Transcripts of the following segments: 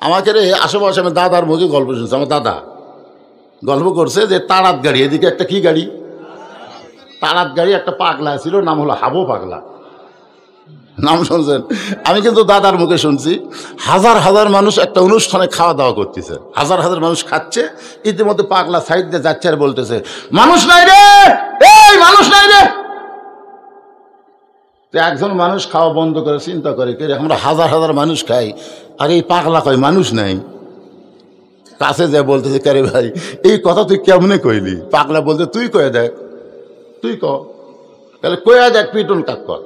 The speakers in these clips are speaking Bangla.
আমাকে রে আশেপাশে আমি দাদার মুখে গল্প শুনছি। আমার দাদা গল্প করছে যে তাড়াত গাড়ি, এদিকে একটা কি গাড়ি, তাড়াত গাড়ি, একটা পাগলা ছিল, নাম হলো হাবু পাগলা, নাম শুনছেন? আমি কিন্তু দাদার মুখে শুনছি। হাজার হাজার মানুষ একটা অনুষ্ঠানে খাওয়া দাওয়া করতেছে, হাজার হাজার মানুষ খাচ্ছে, ইতিমধ্যে পাগলা সাইড দিয়ে যাচ্ছে আর বলতেছে মানুষ নাই রে, এই মানুষ নাই রে। একজন মানুষ খাওয়া বন্ধ করে চিন্তা করে আমরা হাজার হাজার মানুষ খাই আর এই পাগলা কয় মানুষ নাই। কাছে যায় বলতেছে কে রে ভাই এই কথা তুই কেমনে কইলি? পাগলা বলতে তুই কয়ে দেখ, তুই ক, তাহলে কয়ে দেখ পিটন কাক কর।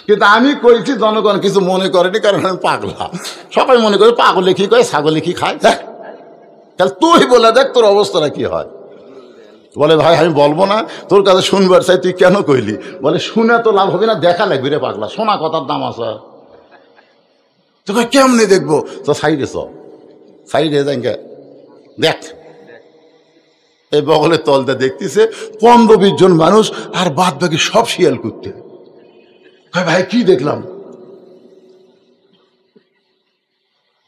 কিন্তু আমি কইছি, জনগণ কিছু মনে করেনি, কারণ আমি পাগলা। সবাই মনে করে পাগলে কি কয়, ছাগলে কি খায়, দেখ তাহলে তুই বলে দেখ তোর অবস্থাটা কি হয়। বলে ভাই আমি বলবো না, তোর কাছে শুনবার চাই, তুই কেন কইলি? বলে শুনে তো লাভ হবে না, দেখা লাগবে রে পাগলা, শোনা কথার দাম আছে। তোকে কেমনি দেখবো? তো সাইডে চ, সাইডে যাই দেখ। এই বগলের তলটা দেখতেছে 15-20 জন মানুষ, আর বাদ বাকি সব শিয়াল করতে। ভাই কি দেখলাম?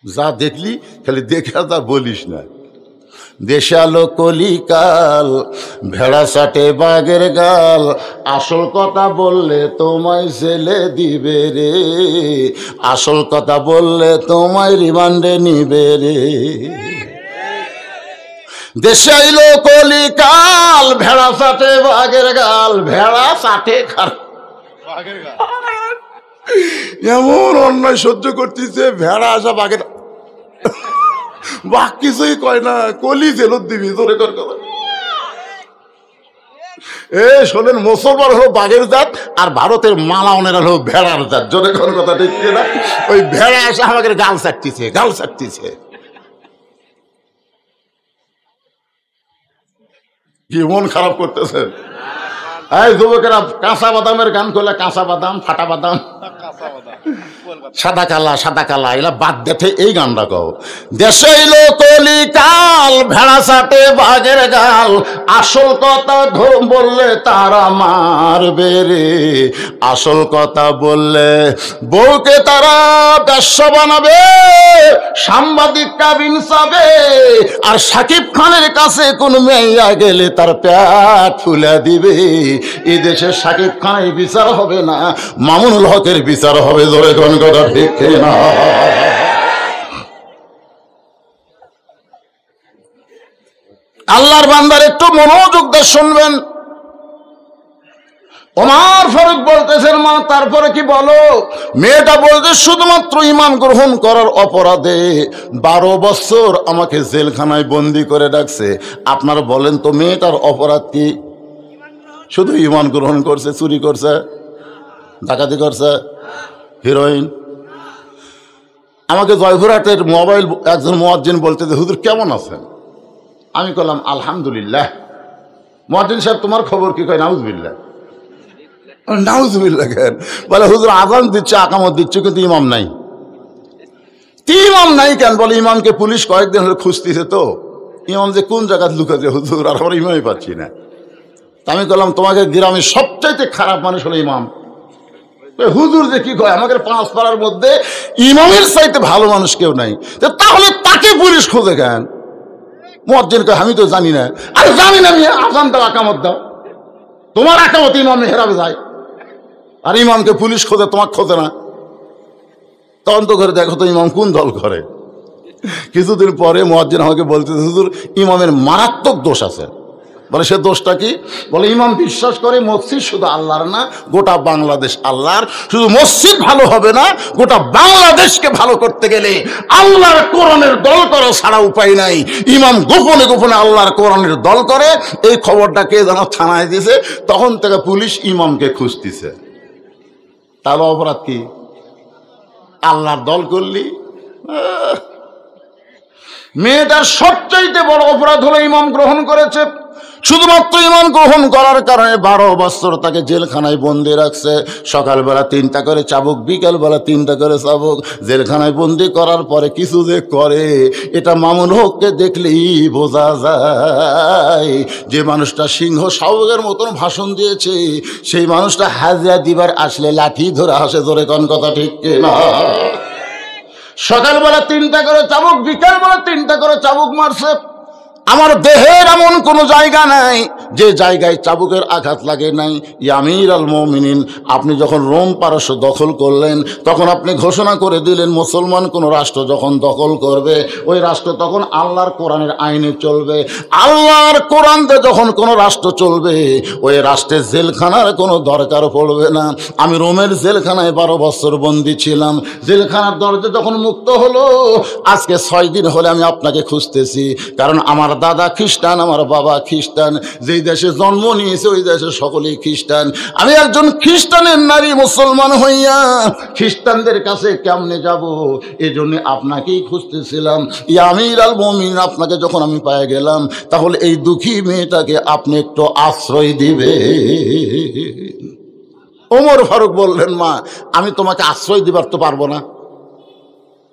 যা দেখলি খালি দেখে আর তা বলিস না। দেশালো কলিকাল, ভেড়া সাটে বাঘের গাল, আসল কথা বললে তোমায় জেলে দিবে রে, আসল কথা বললে তোমায় রিমান্ডে নিবে রে। দেশাইলো কলিকাল, ভেড়া সাটে বাঘের গাল, ভেড়া সাটে বাঘের গাল, এমন অন্যায় সহ্য করতেছে। ভেড়া আসা বাঘের, বাঘ কিছুই কয় না, কলি জেলত দিবি তোরে কর কথা। শোনেন, মুসলমান হলো বাঘের জাত, আর ভারতের মালাওনেরা হলো ভেড়ার জাত। জোরে কোন কথা ঠিক না? ওই ভেড়া আসা আমাকে গাল চাটতিছে, গাল চাটতিছে। কি মন খারাপ করতেছে? এই যুবকেরা, কাঁচা বাদামের গান করলে, কাঁচা বাদাম, ফাটা বাদাম, সাদা কালা, সাদা কালা, এলা বাদ দেখে এই গানটা কও। দেশে এলো কলিকাল, ভেড়া সাটে বাঘের গাল, আসল কথা বললে তারা মারবে রে, আসল কথা বললে বউকে তারা ব্যবসা বানাবে, সাংবাদিক কাবিন চাবে, আর সাকিব খানের কাছে কোন মেয়া গেলে তার পেট ফুলে দিবে। এই দেশে সাকিব খানের বিচার হবে না, মামুনুল হকের বিচার হবে। জোরে কোন কথা ঠিক না? আল্লাহর বান্দার একটু মনোযোগ দিয়ে শুনবেন। ওমর ফারুক বলতেছেন মা, তারপরে কি বলো? মেয়েটা বলতে শুধুমাত্র ঈমান গ্রহণ করার অপরাধে 12 বছর আমাকে জেলখানায় বন্দি করে রাখছে। আপনারা বলেন তো মেয়েটার অপরাধ কি? শুধু ঈমান গ্রহণ করছে, চুরি করছে, ডাকাতি করছে, হিরোইন। আমাকে জয়পুরহাটের মোবাইল একজন মুয়াজ্জিন বলতেছে, হুজুর কেমন আছেন? আমি বললাম আলহামদুলিল্লাহ। মুয়াজ্জিন সাহেব তোমার খবর কি? কয় নাউজুবিল্লাহ। নাউজুবিল্লাহ কেন? বলে হুজুর আযান দিচ্ছে, আকামত দিচ্ছে, কিন্তু ইমাম নাই। ইমাম নাই কেন? বলে ইমামকে পুলিশ কয়েকদিন হলে খুঁজতেছে, তো ইমাম যে কোন জায়গায় লুকাছে হুজুর, আর আমরা ইমামই পাচ্ছি না। আমি বললাম তোমাকে গ্রামের সবচাইতে খারাপ মানুষ হলো ইমাম। হুজুর যে কি কয়, আমাদের 5 পাড়ার মধ্যে ইমামের চাইতে ভালো মানুষ কেউ নাই, তাহলে তাকে পুলিশ খোঁজে কেন? মুয়াজ্জিন কয় আমি তো জানি না। আরে জানি না, আযান দাও, আকামত দাও, তোমার আকামত ইমাম মেহরাবে যায়, আর ইমামকে পুলিশ খোঁজে, তোমাকে খোঁজে না। তদন্ত করে দেখো তো ইমাম কোন দল করে। কিছুদিন পরে মুয়াজ্জিন আমাকে বলতেছে, হুজুর ইমামের মারাত্মক দোষ আছে। বলে সে দোষটা কি? বলে ইমাম বিশ্বাস করে মসজিদ শুধু আল্লাহর না, গোটা বাংলাদেশ আল্লাহর। শুধু মসজিদ ভালো হবে না, গোটা বাংলাদেশকে ভালো করতে গেলে আল্লাহর কোরআনের দল করা ছাড়া উপায় নাই। ইমাম গোপনে গোপনে আল্লাহর কোরআনের দল করে। এই খবরটা কে যেন থানায় দিয়েছে, তখন থেকে পুলিশ ইমামকে খুঁজতেছে। তাহলে অপরাধ কি? আল্লাহর দল করলি। মেয়েটার সবচাইতে বড় অপরাধ হলো ইমাম গ্রহণ করেছে। শুধুমাত্র ইমান গ্রহণ করার কারণে 12 বছর তাকে জেলখানায় বন্দি রাখছে। সকালবেলা 3টা করে চাবুক, বিকালবেলা 3টা করে চাবুক। জেলখানায় বন্দি করার পরে কিছু যে করে, এটা মামুন হককে দেখলেই বোঝা যায়। যে মানুষটা সিংহ শাবকের মতন ভাষণ দিয়েছে, সেই মানুষটা হাজিরা দিবার আসলে লাঠি ধরে হাসে। ধরে কোন কথা ঠিক না? সকালবেলা 3টা করে চাবুক, বিকালবেলা 3টা করে চাবুক মারছে। আমার দেহের এমন কোন জায়গা নাই যে জায়গায় চাবুকের আঘাত লাগে নাই। ইয়া আমির আল মুমিনিন, আপনি যখন রোম পারস্য দখল করলেন তখন আপনি ঘোষণা করে দিলেন মুসলমান কোন রাষ্ট্র যখন দখল করবে ওই রাষ্ট্র তখন আল্লাহর কোরআনের আইনে চলবে। আল্লাহর কোরআনতে যখন কোন রাষ্ট্র চলবে ওই রাষ্ট্রের জেলখানার কোনো দরকার পড়বে না। আমি রোমের জেলখানায় 12 বছর বন্দী ছিলাম। জেলখানার দরজা যখন মুক্ত হলো, আজকে 6 দিন হলে আমি আপনাকে খুঁজতেছি, কারণ আমার দাদা খ্রিস্টান, আমার বাবা খ্রিস্টান, যেই দেশে জন্ম নিয়েছে ওই দেশে সকলেই খ্রিস্টান। আমি একজন খ্রিস্টানের নারী মুসলমান হইয়া খ্রিস্টানদের কাছে কেমনে যাব, এজন্য আপনাকেই খুঁজতেছিলাম। ইয়া আমির আল মুমিনিন, আপনাকে যখন আমি পেয়ে গেলাম তাহলে এই দুঃখী মেয়েটাকে আপনি একটু আশ্রয় দিবে। ওমর ফারুক বললেন, মা আমি তোমাকে আশ্রয় দিবার তো পারবো না।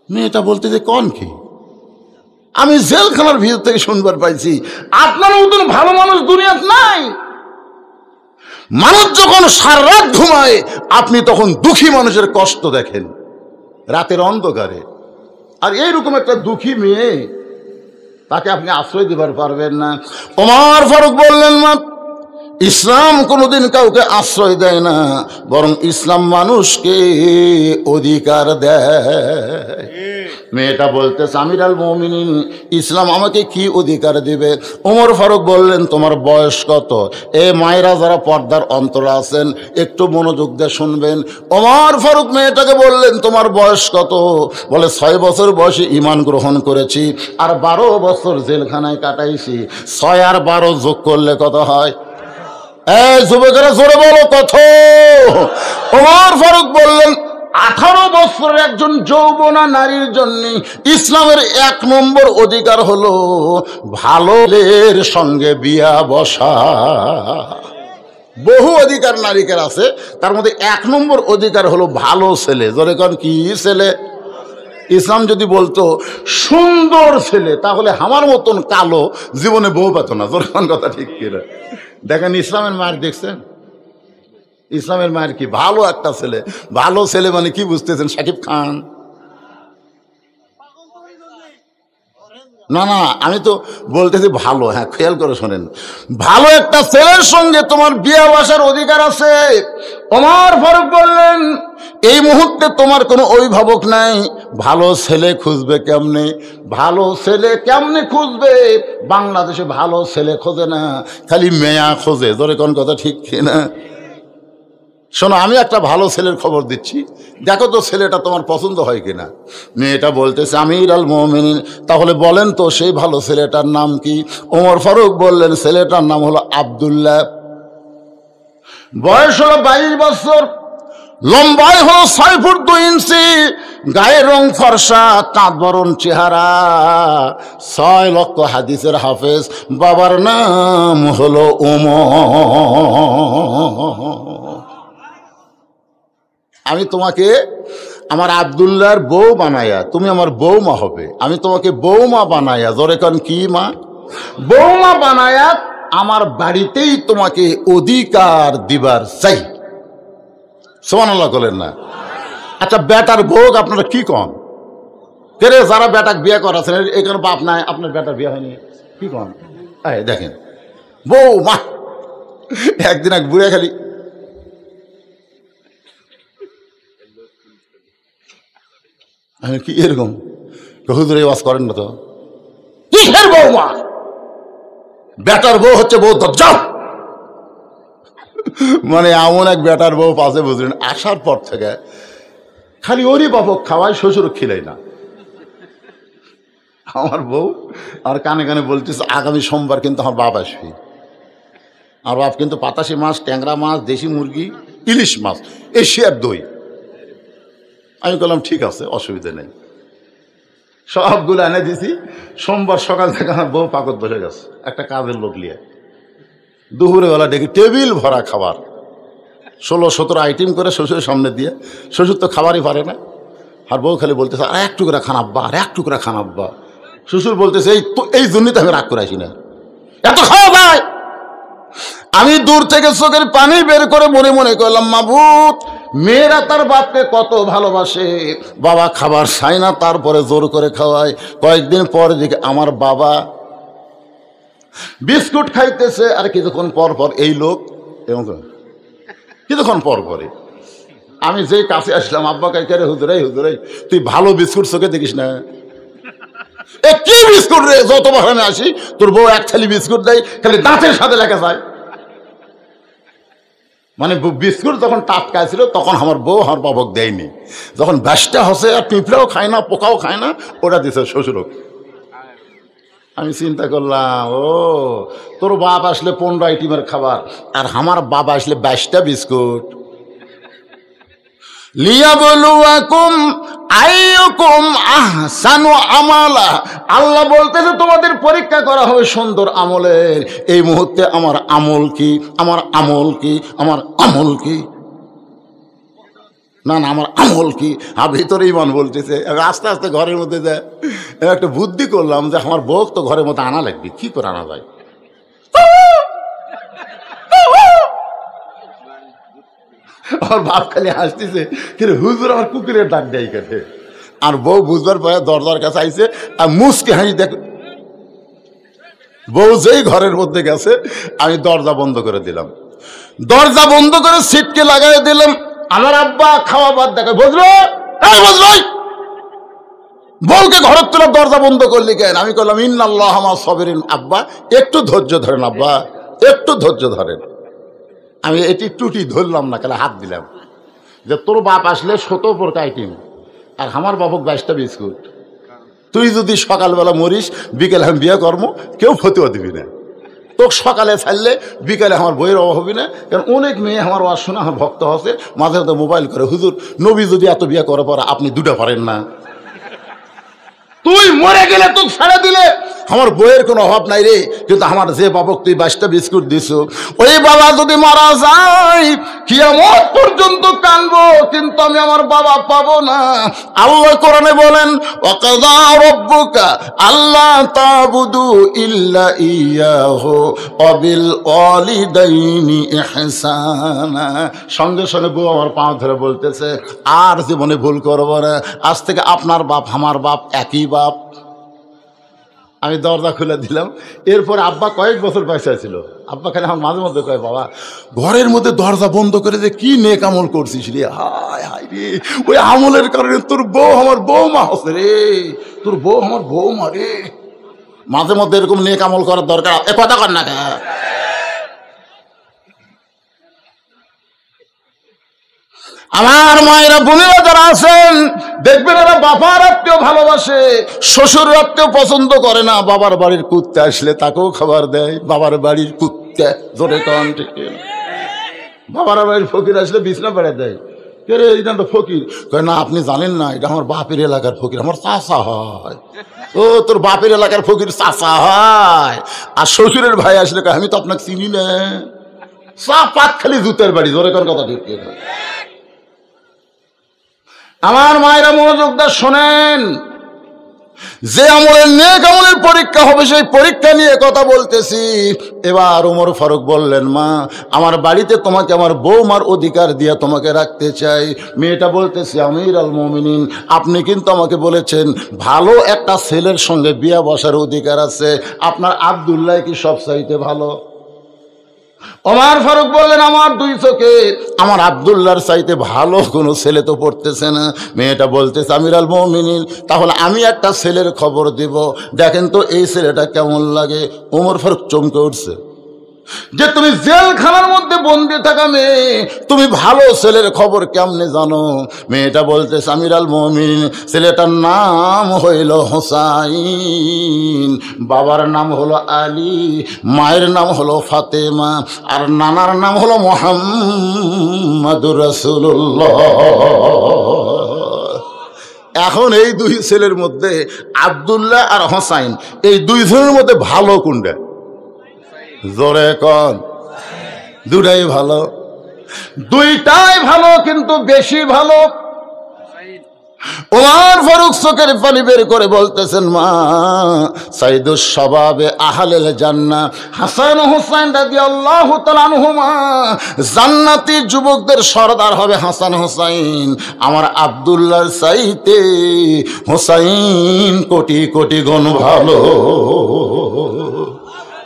মেয়েটা বলতে যে কোন কি, আমি জেলখানার ভিতর থেকে শুনবার পাইছি আপনার মতন ভালো মানুষ দুনিয়াতে নাই। মানুষ যখন সারা রাত ঘুমায় আপনি তখন দুঃখী মানুষের কষ্ট দেখেন রাতের অন্ধকারে, আর এইরকম একটা দুঃখী মেয়ে তাকে আপনি আশ্রয় দিবার পারবেন না। ওমর ফারুক বললেন, মা ইসলাম কোনোদিন কাউকে আশ্রয় দেয় না, বরং ইসলাম মানুষকে অধিকার দেয়। মেয়েটা বলতেছে, আমির আল মুমিনিন ইসলাম আমাকে কি অধিকার দিবে? ওমর ফারুক বললেন, তোমার বয়স কত? এ মায়েরা যারা পর্দার অন্তরে আছেন একটু মনোযোগ দিয়ে শুনবেন। ওমর ফারুক মেয়েটাকে বললেন, তোমার বয়স কত? বলে 6 বছর বয়সে ঈমান গ্রহণ করেছি আর 12 বছর জেলখানায় কাটাইছি। 6 আর 12 যোগ করলে কত হয়? যুবকেরা জোরে বলো কত? ওমর ফারুক বললেন, 18 বছরের একজন যৌবনা নারীর জন্য ইসলামের 1 নম্বর অধিকার হলো ভালোর সঙ্গে বিয়া বসা। বহু অধিকার নারীকের আছে, তার মধ্যে 1 নম্বর অধিকার হলো ভালো ছেলে। জোরে কোন কি ছেলে? ইসলাম যদি বলতো সুন্দর ছেলে তাহলে আমার মতন কালো জীবনে বউ পেত না। জোরে কোন কথা ঠিক কিনা? দেখেন ইসলামের মায়ের দেখছেন, ইসলামের মায়ের কি ভালো একটা ছেলে। ভালো ছেলে মানে কি বুঝতেছেন? শাকিব খান না, না আমি তো বলতেছি ভালো। হ্যাঁ খেয়াল করে শোনেন, ভালো একটা ছেলের সঙ্গে তোমার বিয়ে বসার অধিকার আছে। ওমর ফারুক বললেন, এই মুহূর্তে তোমার কোনো অভিভাবক নাই, ভালো ছেলে খুঁজবে কেমনে? ভালো ছেলে কেমনে খুঁজবে? বাংলাদেশে ভালো ছেলে খোঁজে না, খালি মেয়া খোঁজে। ধরে কোন কথা ঠিক কিনা? শোনো, আমি একটা ভালো ছেলের খবর দিচ্ছি, দেখো তো ছেলেটা তোমার পছন্দ হয় কিনা। মেয়েটা বলতেছে, আমির আল মুমিনিন তাহলে বলেন তো সেই ভালো ছেলেটার নাম কি? ওমর ফারুক বললেন, ছেলেটার নাম হলো আব্দুল্লাহ, বয়স হলো 22 বছর, লম্বায় হলো 6 ফুট 2 ইঞ্চি, গায়ের রং ফর্সা, চাঁদ বরণ চেহারা, 6 লক্ষ হাদিসের হাফেজ, বাবার নাম হলো ওমর। আমি তোমাকে আমার আব্দুল্লাহর বউ বানায়া, তুমি আমার বৌমা হবে। আমি তোমাকে বৌমা বানায়া, জোরে কান কি মা? বৌমা বানায়া আমার বাড়িতেই তোমাকে অধিকার দিবার চাই। সুবহানাল্লাহ বলেন না? আচ্ছা বেটার ভোগ আপনারা কি কন? কে যারা বেটাক বিয়ে করাছেন এখানে বাপ নাই, আপনার বেটার বিয়ে হয়নি, কি কন? দেখেন বৌমা, একদিন এক বুড়ে খালি কি এরকম হুজুর এই ওয়াজ করেন না তো? কিসের বৌমা? বেটার বউ হচ্ছে বউ দজ্জাল। মানে এমন এক বেটার বউ পাশে বুঝলেন, আসার পর থেকে খালি ওরই বাপক খাওয়াই, শ্বশুর খিলাই না। আমার বউ আর কানে কানে বলতেছে, আগামী সোমবার কিন্তু আমার বাপ আসবে। আর বাপ কিন্তু পাতাশি মাছ, ট্যাংরা মাছ, দেশি মুরগি, ইলিশ মাছ, এশিয়ার দই। আমি বললাম ঠিক আছে, অসুবিধা নেই। সবগুলো এনে দিছি। সোমবার সকাল থেকে আমার বউ পাকত বসে গেছে একটা কাজের লোক নিয়ে। দুপুরে বেলা ডেকে টেবিল ভরা খাবার, 16-17 আইটেম করে শ্বশুরের সামনে দিয়ে। শ্বশুর তো খাবারই পারে না, আর বউ খালি বলতেছে, আর এক টুকরা খানাব্বা, আর এক টুকরা খানাব্বা। শ্বশুর বলতেছে, এই জন্যই তো আমি রাগ করে আসি না, এত খাওয়া যায়। আমি দূর থেকে চোখের পানি বের করে মনে মনে করলাম, মাবুদ মেয়েরা তার বাপকে কত ভালোবাসে, বাবা খাবার চায় না তারপরে জোর করে খাওয়ায়। কয়েকদিন পরে দেখে আমার বাবা বিস্কুট খাইতেছে, আর কিছুক্ষণ পর পর এই লোক এবং কিছুক্ষণ পর পরে আমি যেই কাছে আসলাম, আব্বা কাইকে রে হুজুরাই হুজুরাই তুই ভালো বিস্কুট চোখে দেখিস না। এ কি বিস্কুট রে, যতবার আমি আসি তোর বউ এক থালি বিস্কুট দেয়, খালি দাঁতের সাথে লেখা যায়। মানে বিস্কুট যখন টাটকা ছিল তখন আমার বউ আমার বাবক দেয়নি, যখন ব্যাসটা হসে আর পিঁপড়াও খায় না পোকাও খায় না, ওটা দিছে শ্বশুরক। আমি চিন্তা করলাম, ও তোর বাপ আসলে 15 আইটেমের খাবার, আর আমার বাবা আসলে 22টা বিস্কুট। লিয়াবলুয়াকুম আইয়ুকুম আহসানু আমালা, আল্লাহ বলতেছে তোমাদের পরীক্ষা করা হবে সুন্দর আমলের। এই মুহূর্তে আমার আমল কি, আমার আমল কি, আমার আমল কি, না না আমার আমল কি। আর ভিতরে ইমান বলতেছে। আস্তে আস্তে ঘরের মধ্যে যায় একটা বুদ্ধি করলাম যে আমার বউ তো ঘরের মধ্যে আনা লাগবে, কি করে আনা যায়। আমার বাপ খালি হাসতেছে, কিন্তু হুজুর আমার কুকুরের ডাক দেয় কেটে। আর বউ বুঝবার পরে দরজার কাছে আইছে আর মুসকে হাসি দেখ। বউ যেই ঘরের মধ্যে গেছে আমি দরজা বন্ধ করে দিলাম, দরজা বন্ধ করে সিটকে লাগাই দিলাম। আমার আব্বা খাওয়া বাদ দেখে, বুঝলো বুঝলো বউকে ঘরের তোলা দরজা বন্ধ করলি কেন? আমি করলাম ইন্নাল্লাহ মা সাবিরিন, আব্বা একটু ধৈর্য ধরেন, আব্বা একটু ধৈর্য ধরেন। আমি এটি টুটি ধরলাম না, কালে হাত দিলাম যে তোর বাপ আসলে 17 আইটেম আর আমার বাপক 22টা বিস্কুট। তুই যদি সকালবেলা মরিস বিকেলে আমি বিয়ে কর্ম, কেউ ফতুয়া দিবি না। তোকে সকালে ছাড়লে বিকালে আমার বইয়ের অভাব হবে না। কারণ অনেক মেয়ে আমার ওয়াজ শুনে আমার ভক্ত হচ্ছে, মাঝে মাঝে মোবাইল করে, হুজুর নবী যদি এত বিয়ে করার পর আপনি 2টা পারেন না, তুই মরে গেলে তোকে ছেড়ে দিলে আমার বইয়ের কোনো অভাব নাই রে। কিন্তু আমার যে বাবক তুই 22টা বিস্কুট দিস, ওই বাবা যদি মারা যায় কিয়ামত পর্যন্ত কানবো, কিন্তু আমি আমার বাবা পাবো না। আল্লাহ কোরআনে বলেন ওয়াকাযা রাব্বুকা আল্লা তা'বুদু ইল্লা ইয়াহু ওয়া বিল ওয়ালিদাইনি ইহসানা। সঙ্গে সঙ্গে বউ আমার পা ধরে বলতেছে, আর জীবনে ভুল করবো না, আজ থেকে আপনার বাপ আমার বাপ একই বাপ। আমি দরজা খুলে দিলাম। এরপর আব্বা কয়েক বছর পয়সা ছিল, আব্বা খালি আমার মাঝে মধ্যে কয়, বাবা ঘরের মধ্যে দরজা বন্ধ করে যে কি নেক আমল করছিস রে, হায় হায় রে, ওই আমলের কারণে তোর বউ আমার বৌমা হচ্ছে রে, তোর বউ আমার বৌমা রে। মাঝে মধ্যে এরকম নেক আমল করার দরকার, এ কথা কর না। আমার মায়েরা বোনেরা যারা আছেন দেখবেন, এরা বাবার আত্মীয় ভালোবাসে, শ্বশুর আত্মীয় পছন্দ করে না। বাবার বাড়ির কুত্তে আসলে তাকেও খাবার দেয়, বাবার বাড়ির কুত্তে জোরে কন ঠিক। বাবার বাড়ির ফকির আসলে বিছনা পেড়ে দেয়, কে রে এটা তো ফকির, কয় না আপনি জানেন না এটা আমার বাপের এলাকার ফকির, আমার চাচা হয়। ও তোর বাপের এলাকার ফকির চাচা হয়। আর শ্বশুরের ভাই আসলে কয় আমি তো আপনাকে চিনি না, চা পাক খালি জুতের বাড়ি, জোরে কন কথা ঠিক। আমার মায়েরা মনোযোগ দিয়ে শোনেন, যে আমলের নেক আমলের পরীক্ষা হবে সেই পরীক্ষা নিয়ে কথা বলতেছি। এবার ওমর ফারুক বললেন, মা আমার বাড়িতে তোমাকে আমার বৌমার অধিকার দিয়ে তোমাকে রাখতে চাই। মেয়েটা বলতেছি, আমির আল মুমিনিন আপনি কিন্তু আমাকে বলেছেন ভালো একটা ছেলের সঙ্গে বিয়া বসার অধিকার আছে, আপনার আব্দুল্লাহ কি সব চাইতে ভালো? ওমর ফারুক বললেন, আমার 2 চোখে আমার আব্দুল্লাহর চাইতে ভালো কোনো ছেলে তো পড়তেছে না। মেয়েটা বলতেছে, আমির আল মুমিনিন তাহলে আমি একটা ছেলের খবর দিব, দেখেন তো এই ছেলেটা কেমন লাগে। ওমর ফারুক চমকে উঠছে যে তুমি জেলখানার মধ্যে বন্দি থাকা মেয়ে, তুমি ভালো ছেলের খবর কেমনে জানো? মেয়েটা বলতেছে, আমির আল মুমিনিন ছেলেটার নাম হইল হোসাইন, বাবার নাম হলো আলী, মায়ের নাম হলো ফাতেমা, আর নানার নাম হলো মুহাম্মাদুর রাসূলুল্লাহ। এখন এই 2 ছেলের মধ্যে আব্দুল্লাহ আর হোসাইন, এই 2 জনের মধ্যে ভালো কোনটা? জোরে কন। 2টাই ভালো, 2টাই ভালো, কিন্তু বেশি ভালো ওমর ফারুক চোখের পানি বের করে বলতেছেন, মা সাইদুস শাবাবে আহলেল জান্নাহ হাসান হুসাইন রাদিয়াল্লাহু তাআলা আনহুমা, জান্নাতি যুবকদের সরদার হবে হাসান হুসাইন। আমার আব্দুল্লাহর চাইতে হুসাইন কোটি কোটি গুণ ভালো।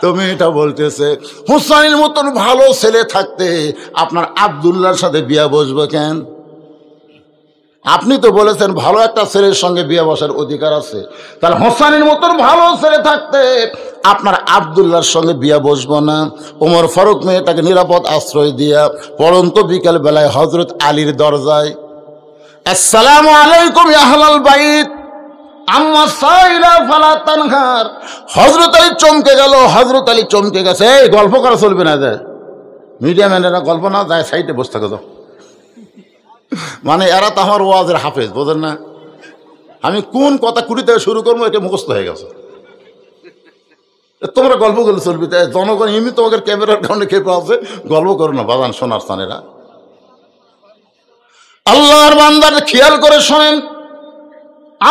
তুমি এটা বলতেছে হুসাইনের মতন ভালো ছেলে থাকতে আপনার আব্দুল্লাহর সাথে বিয়া বসবো কেন? আপনি তো বলেছেন ভালো একটা ছেলের সঙ্গে বিয়ে বসার অধিকার আছে, তাহলে হোসেনের মতন ভালো ছেলে থাকতে আপনার আব্দুল্লাহর সঙ্গে বিয়ে বসবো না? ওমর ফারুক মেয়েটাকে নিরাপদ আশ্রয় দিয়া পরন্ত বিকেল বেলায় হজরত আলীর দরজায়, আসসালামু আলাইকুম ইয়া আহলাল বাইত আম্মা সাইলা ফালা তানহার। হজরত আলী চমকে গেল, হজরত আলী চমকে গেছে, এই গল্প করা চলবে না, যায় মিডিয়া ম্যানেরা গল্প না, যায় সাইডে বসে থাকো তো। মানে এরা তো আমার ওয়াজের হাফেজ, বোঝেন না? আমি কোন কথা কুড়ি থেকে শুরু করবো এটা মুখস্থ হয়ে গেছে। তোমরা গল্প করলে চলবি, তাই জনগণ এমনি তোমাকে ক্যামেরার কারণে খেপে আছে, গল্প করো না বাজান সোনার স্থানেরা। আল্লাহর বান্দার খেয়াল করে শোনেন,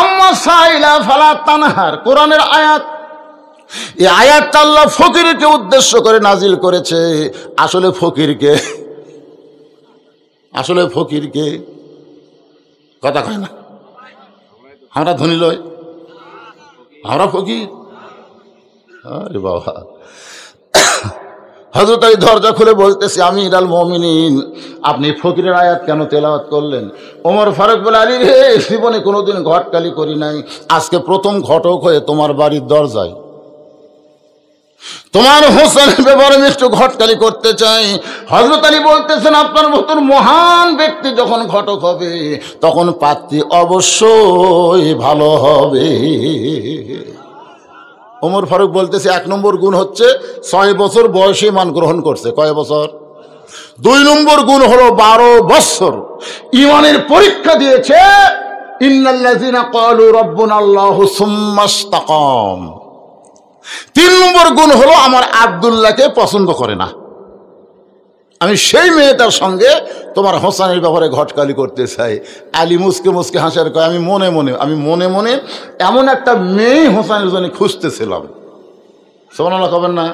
আম্মা সাইলা ফালা তানহার কোরআনের আয়াত। এই আয়াতটা আল্লাহ ফকিরকে উদ্দেশ্য করে নাজিল করেছে। আসলে ফকিরকে কথা কয় না, আমরা ধনী লয়, আমরা ফকির। আরে বাবা, হযরত আলী দরজা খুলে বলতেছে, আমিরুল মুমিনিন আপনি ফকিরের আয়াত কেন তেলাওয়াত করলেন? ওমর ফারুক বলে, আলী রে, জীবনে কোনোদিন ঘটকালি করি নাই, আজকে প্রথম ঘটক হয়ে তোমার বাড়ির দরজায় তোমার হোসেনের ব্যাপারে একটু ঘটকালি করতে চাই। হযরত আলী বলতেছেন, আপনার মতন মহান ব্যক্তি যখন ঘটক হবে তখন পাত্রী অবশ্যই ভালো হবে। ওমর ফারুক বলতেছে, 1 নম্বর গুণ হচ্ছে 6 বছর বয়সে মান গ্রহণ করছে। কয় বছর? 2 নম্বর গুণ হলো 12 বছর ইমানের পরীক্ষা দিয়েছে। ইন্নাল্লাযীনা ক্বালু রাব্বুনাল্লাহু সুম্মা ইসতাকাম। 3 নম্বর গুণ হলো আমার আব্দুল্লাহকে পছন্দ করে না, আমি সেই মেয়েটার সঙ্গে তোমার হোসেনের ব্যাপারে ঘটকালি করতে চাই। আলী মুসকে মুসকে হাসার কয়, আমি মনে মনে এমন একটা মেয়ে হোসেনের জন্য খুঁজতেছিলাম। সুবহানাল্লাহ কবেন না?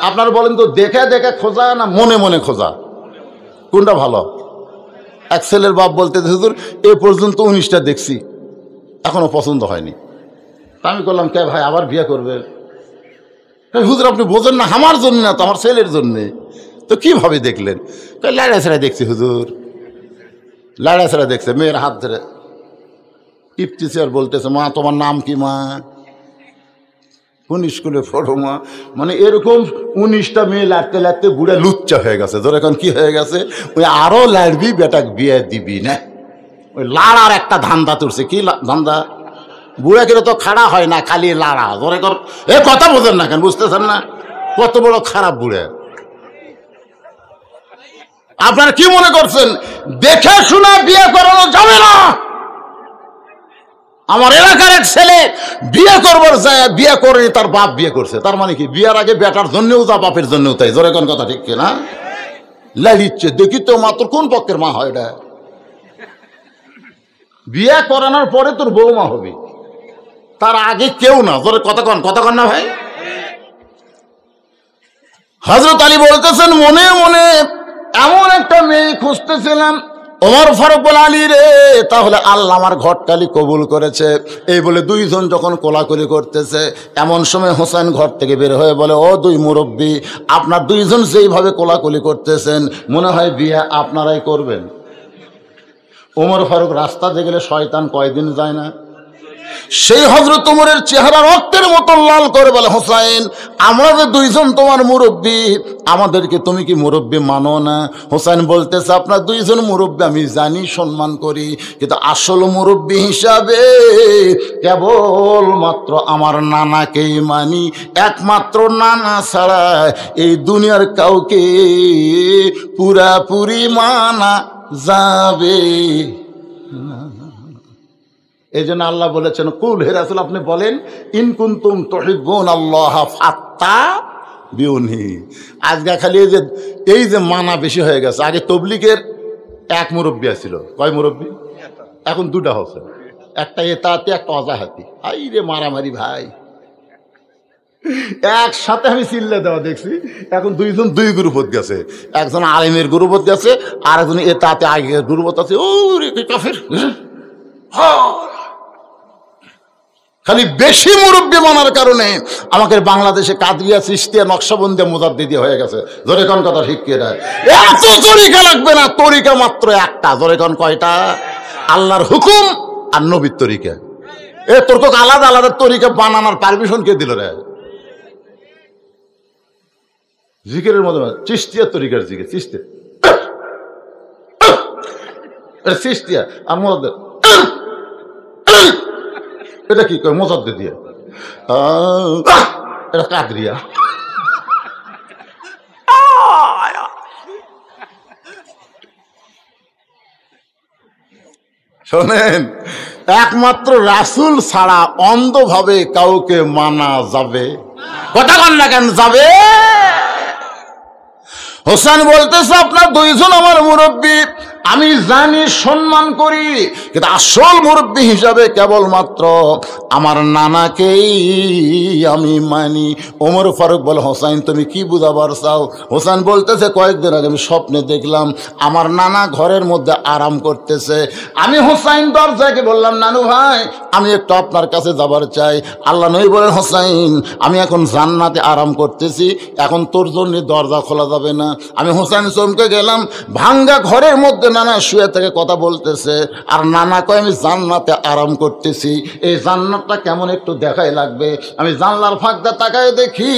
আপনারা বলেন তো, দেখে দেখে খোঁজা না মনে মনে খোঁজা, কোনটা ভালো? এক ছেলের বাপ বলতে, হুজুর এ পর্যন্ত 19টা দেখছি, এখনো পছন্দ হয়নি। তা আমি করলাম, কে ভাই আবার বিয়ে করবে? হুজুর আপনি বোঝেন না, আমার জন্য না তো, আমার ছেলের জন্যে। তো কিভাবে দেখলেন? লাড়া ছাড়া দেখছি হুজুর, লাড়া ছাড়া দেখছে। মেয়ের হাত ধরে টিপতেছে আর বলতেছে, মা তোমার নাম কি মা? কোন স্কুলে পড়ো মা? মানে এরকম 19টা মেয়ে লাড়তে লাড়তে বুড়া লুচ্চা হয়ে গেছে। ধর এখন কি হয়ে গেছে, ওই আরো লাড়বি বেটাক বিয়ে দিবি না, ওই লাড়ার একটা ধান্দা তুলছে। কি ধান্দা? বুড়া কিন্তু তো খাড়া হয় না, খালি লাড়া। ধরে কর এ কথা বোঝেন না কেন? বুঝতেছেন না কত বড় খারাপ বুড়া? আপনারা কি মনে করছেন দেখে শুনে বিয়ে করানো যাবে না? আমার এলাকার এক ছেলে বিয়ে করবার যায়, বিয়ে করে তার বাপ বিয়ে করছে। তার মানে কি, বিয়ের আগে বেটার জন্যও তা বাপের জন্যও তাই। ধরে কোন কথা ঠিক কিনা? লাড়িচ্ছে দেখি তো মাত্র কোন পক্ষের মা হয় এটা? বিয়ে করানোর পরে তোর বৌমা হবে, তার আগে কেউ না। ধরে কথা কন না ভাই। হযরত আলী বলতেছেন, মনে মনে এমন একটা মেয়ে খুঁজতেছিলাম। ওমর ফারুক বলে, আলী রে, তাহলে আল্লাহ আমার ঘটকালি কবুল করেছে। এই বলে 2 জন যখন কোলাকুলি করতেছে, এমন সময় হোসেন ঘর থেকে বের হয়ে বলে, ও 2 মুরব্বী, আপনার 2 জন যেইভাবে কোলাকুলি করতেছেন মনে হয় বিয়ে আপনারাই করবেন। ওমর ফারুক রাস্তা দিয়ে গেলে শয়তান কয়দিন যায় না? সেই হযরত ওমরের চেহারা রক্তের মতো লাল করে বলে, হোসেন আমরা যে 2 জন তোমার মুরব্বী, আমাদেরকে তুমি কি মুরব্বী মানো না? হোসেন বলতেছে, আপনার 2 জন মুরব্বী আমি জানি, সম্মান করি, কিন্তু আসল মুরব্বী হিসাবে কেবল মাত্র আমার নানাকেই মানি। একমাত্র নানা ছাড়া এই দুনিয়ার কাউকে পুরাপুরি মানা যাবে না। এই জন্য আল্লাহ বলেছেন, কুল হে রাসূল আপনি বলেন, ইন কুনতুম তুহিব্বুনাল্লাহ ফাত্তাবিউনি। আজকে খালি এই যে মানা বেশি হয়ে গেছে। আগে তবলিগের 1 মুরব্বী ছিল, কয় মুরব্বী? এখন দুটা হচ্ছে, একটা এতাহাতি একটা অজাহাতি। আই রে মারামারি ভাই, একসাথে আমি চিল্লে দেওয়া দেখছি। এখন দুইজন দুই গ্রুপত গেছে, একজন আলেমের গ্রুপত গেছে আর একজন এতাহাতি আগের গ্রুপত আছে। ও রে কাফের, খালি বেশি মুরব্বী মানার কারণে আমাকে বাংলাদেশে কাদরিয়া, চিশতিয়া, নকশবন্দিয়া, মুজাদ্দিদি হয়ে গেছে। জোরে কোন কথা ঠিক কি না? এত তরিকা লাগবে না, তরিকা মাত্র একটা। জোরে কোন কয়টা? আল্লাহর হুকুম আর নবীর তরিকা। তোর তো আলাদা আলাদা তরিকা বানানোর পারমিশন কে দিল রে? জিকিরের মধ্যে চিশতিয়ার তরিকার জিকির, চিশতিয়া চিশতিয়া আর মুজাদ্দিদ, এটা কি কয়? মুজাদ্দিদিয়া, এটা কাদরিয়া। শোনেন, একমাত্র রাসূল ছাড়া অন্ধভাবে কাউকে মানা যাবে? কথা কন না কেন যাবে? হোসেন বলতেছে আপনার দুইজন আমার মুরব্বী, আমি জানি সম্মান করি, কিন্তু আসল মুরব্বী হিসাবে কেবলমাত্র আমার নানাকেই আমি মানি। ওমর ফারুক বলে, হোসেন তুমি কি বুঝাবার চাও? হোসেন বলতেছে কয়েকদিন আগে আমি স্বপ্নে দেখলাম আমার নানা ঘরের মধ্যে আরাম করতেছে। আমি হোসেন দরজাকে বললাম, নানু ভাই আমি একটু আপনার কাছে যাবার চাই। আল্লাহ নবী বলেন, হোসেন আমি এখন জান্নাতে আরাম করতেছি, এখন তোর জন্য দরজা খোলা যাবে না। আমি হোসেন চমকে গেলাম, ভাঙ্গা ঘরের মধ্যে নানা শুয়ে থেকে কথা বলতেছে, আর নানা কয় আমি জান্নাতে আরাম করতেছি। এই জান্নাতটা কেমন একটু দেখাই লাগবে। আমি জানলার ফাঁকটা তাকায় দেখি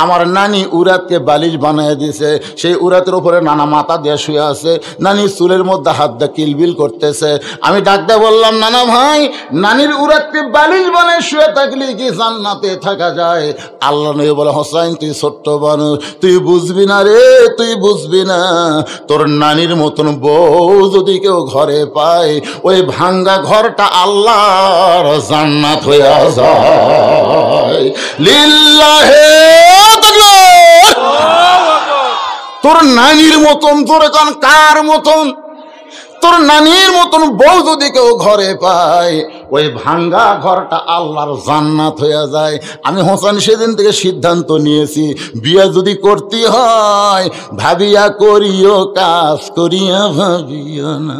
আমার নানি উরাতকে বালিশ বানিয়ে দিয়েছে, সেই উরাতের উপরে নানা মাথা দিয়ে শুয়ে আছে, নানি চুলের মধ্যে হাত দিয়ে কিলবিল করতেছে। আমি ডাকতে বললাম, নানা ভাই নানির উরাতকে বালিশ বানিয়ে শুয়ে থাকলে কি জান্নাতে থাকা যায়? আল্লাহ নবী বলে, হোসেন তুই ছোট্ট মানুষ, তুই বুঝবি না রে, তুই বুঝবি না। তোর নানির মতন বউ যদি কেউ ঘরে পায়, ওই ভাঙ্গা ঘরটা আল্লাহর জান্নাত হইয়া যায়। লিল্লাহে তাকবীর। তোর নানির মতন, তোর এখন কার মতন? তোর নানির মতন বউ যদি কেউ ঘরে পায়, ওই ভাঙ্গা ঘরটা আল্লাহর জান্নাত হয়ে যায়। আমি হোসেন সেদিন থেকে সিদ্ধান্ত নিয়েছি, বিয়ে যদি করতে হয় ভাবিয়া করিও, কাজ করিয়া ভাবিও না।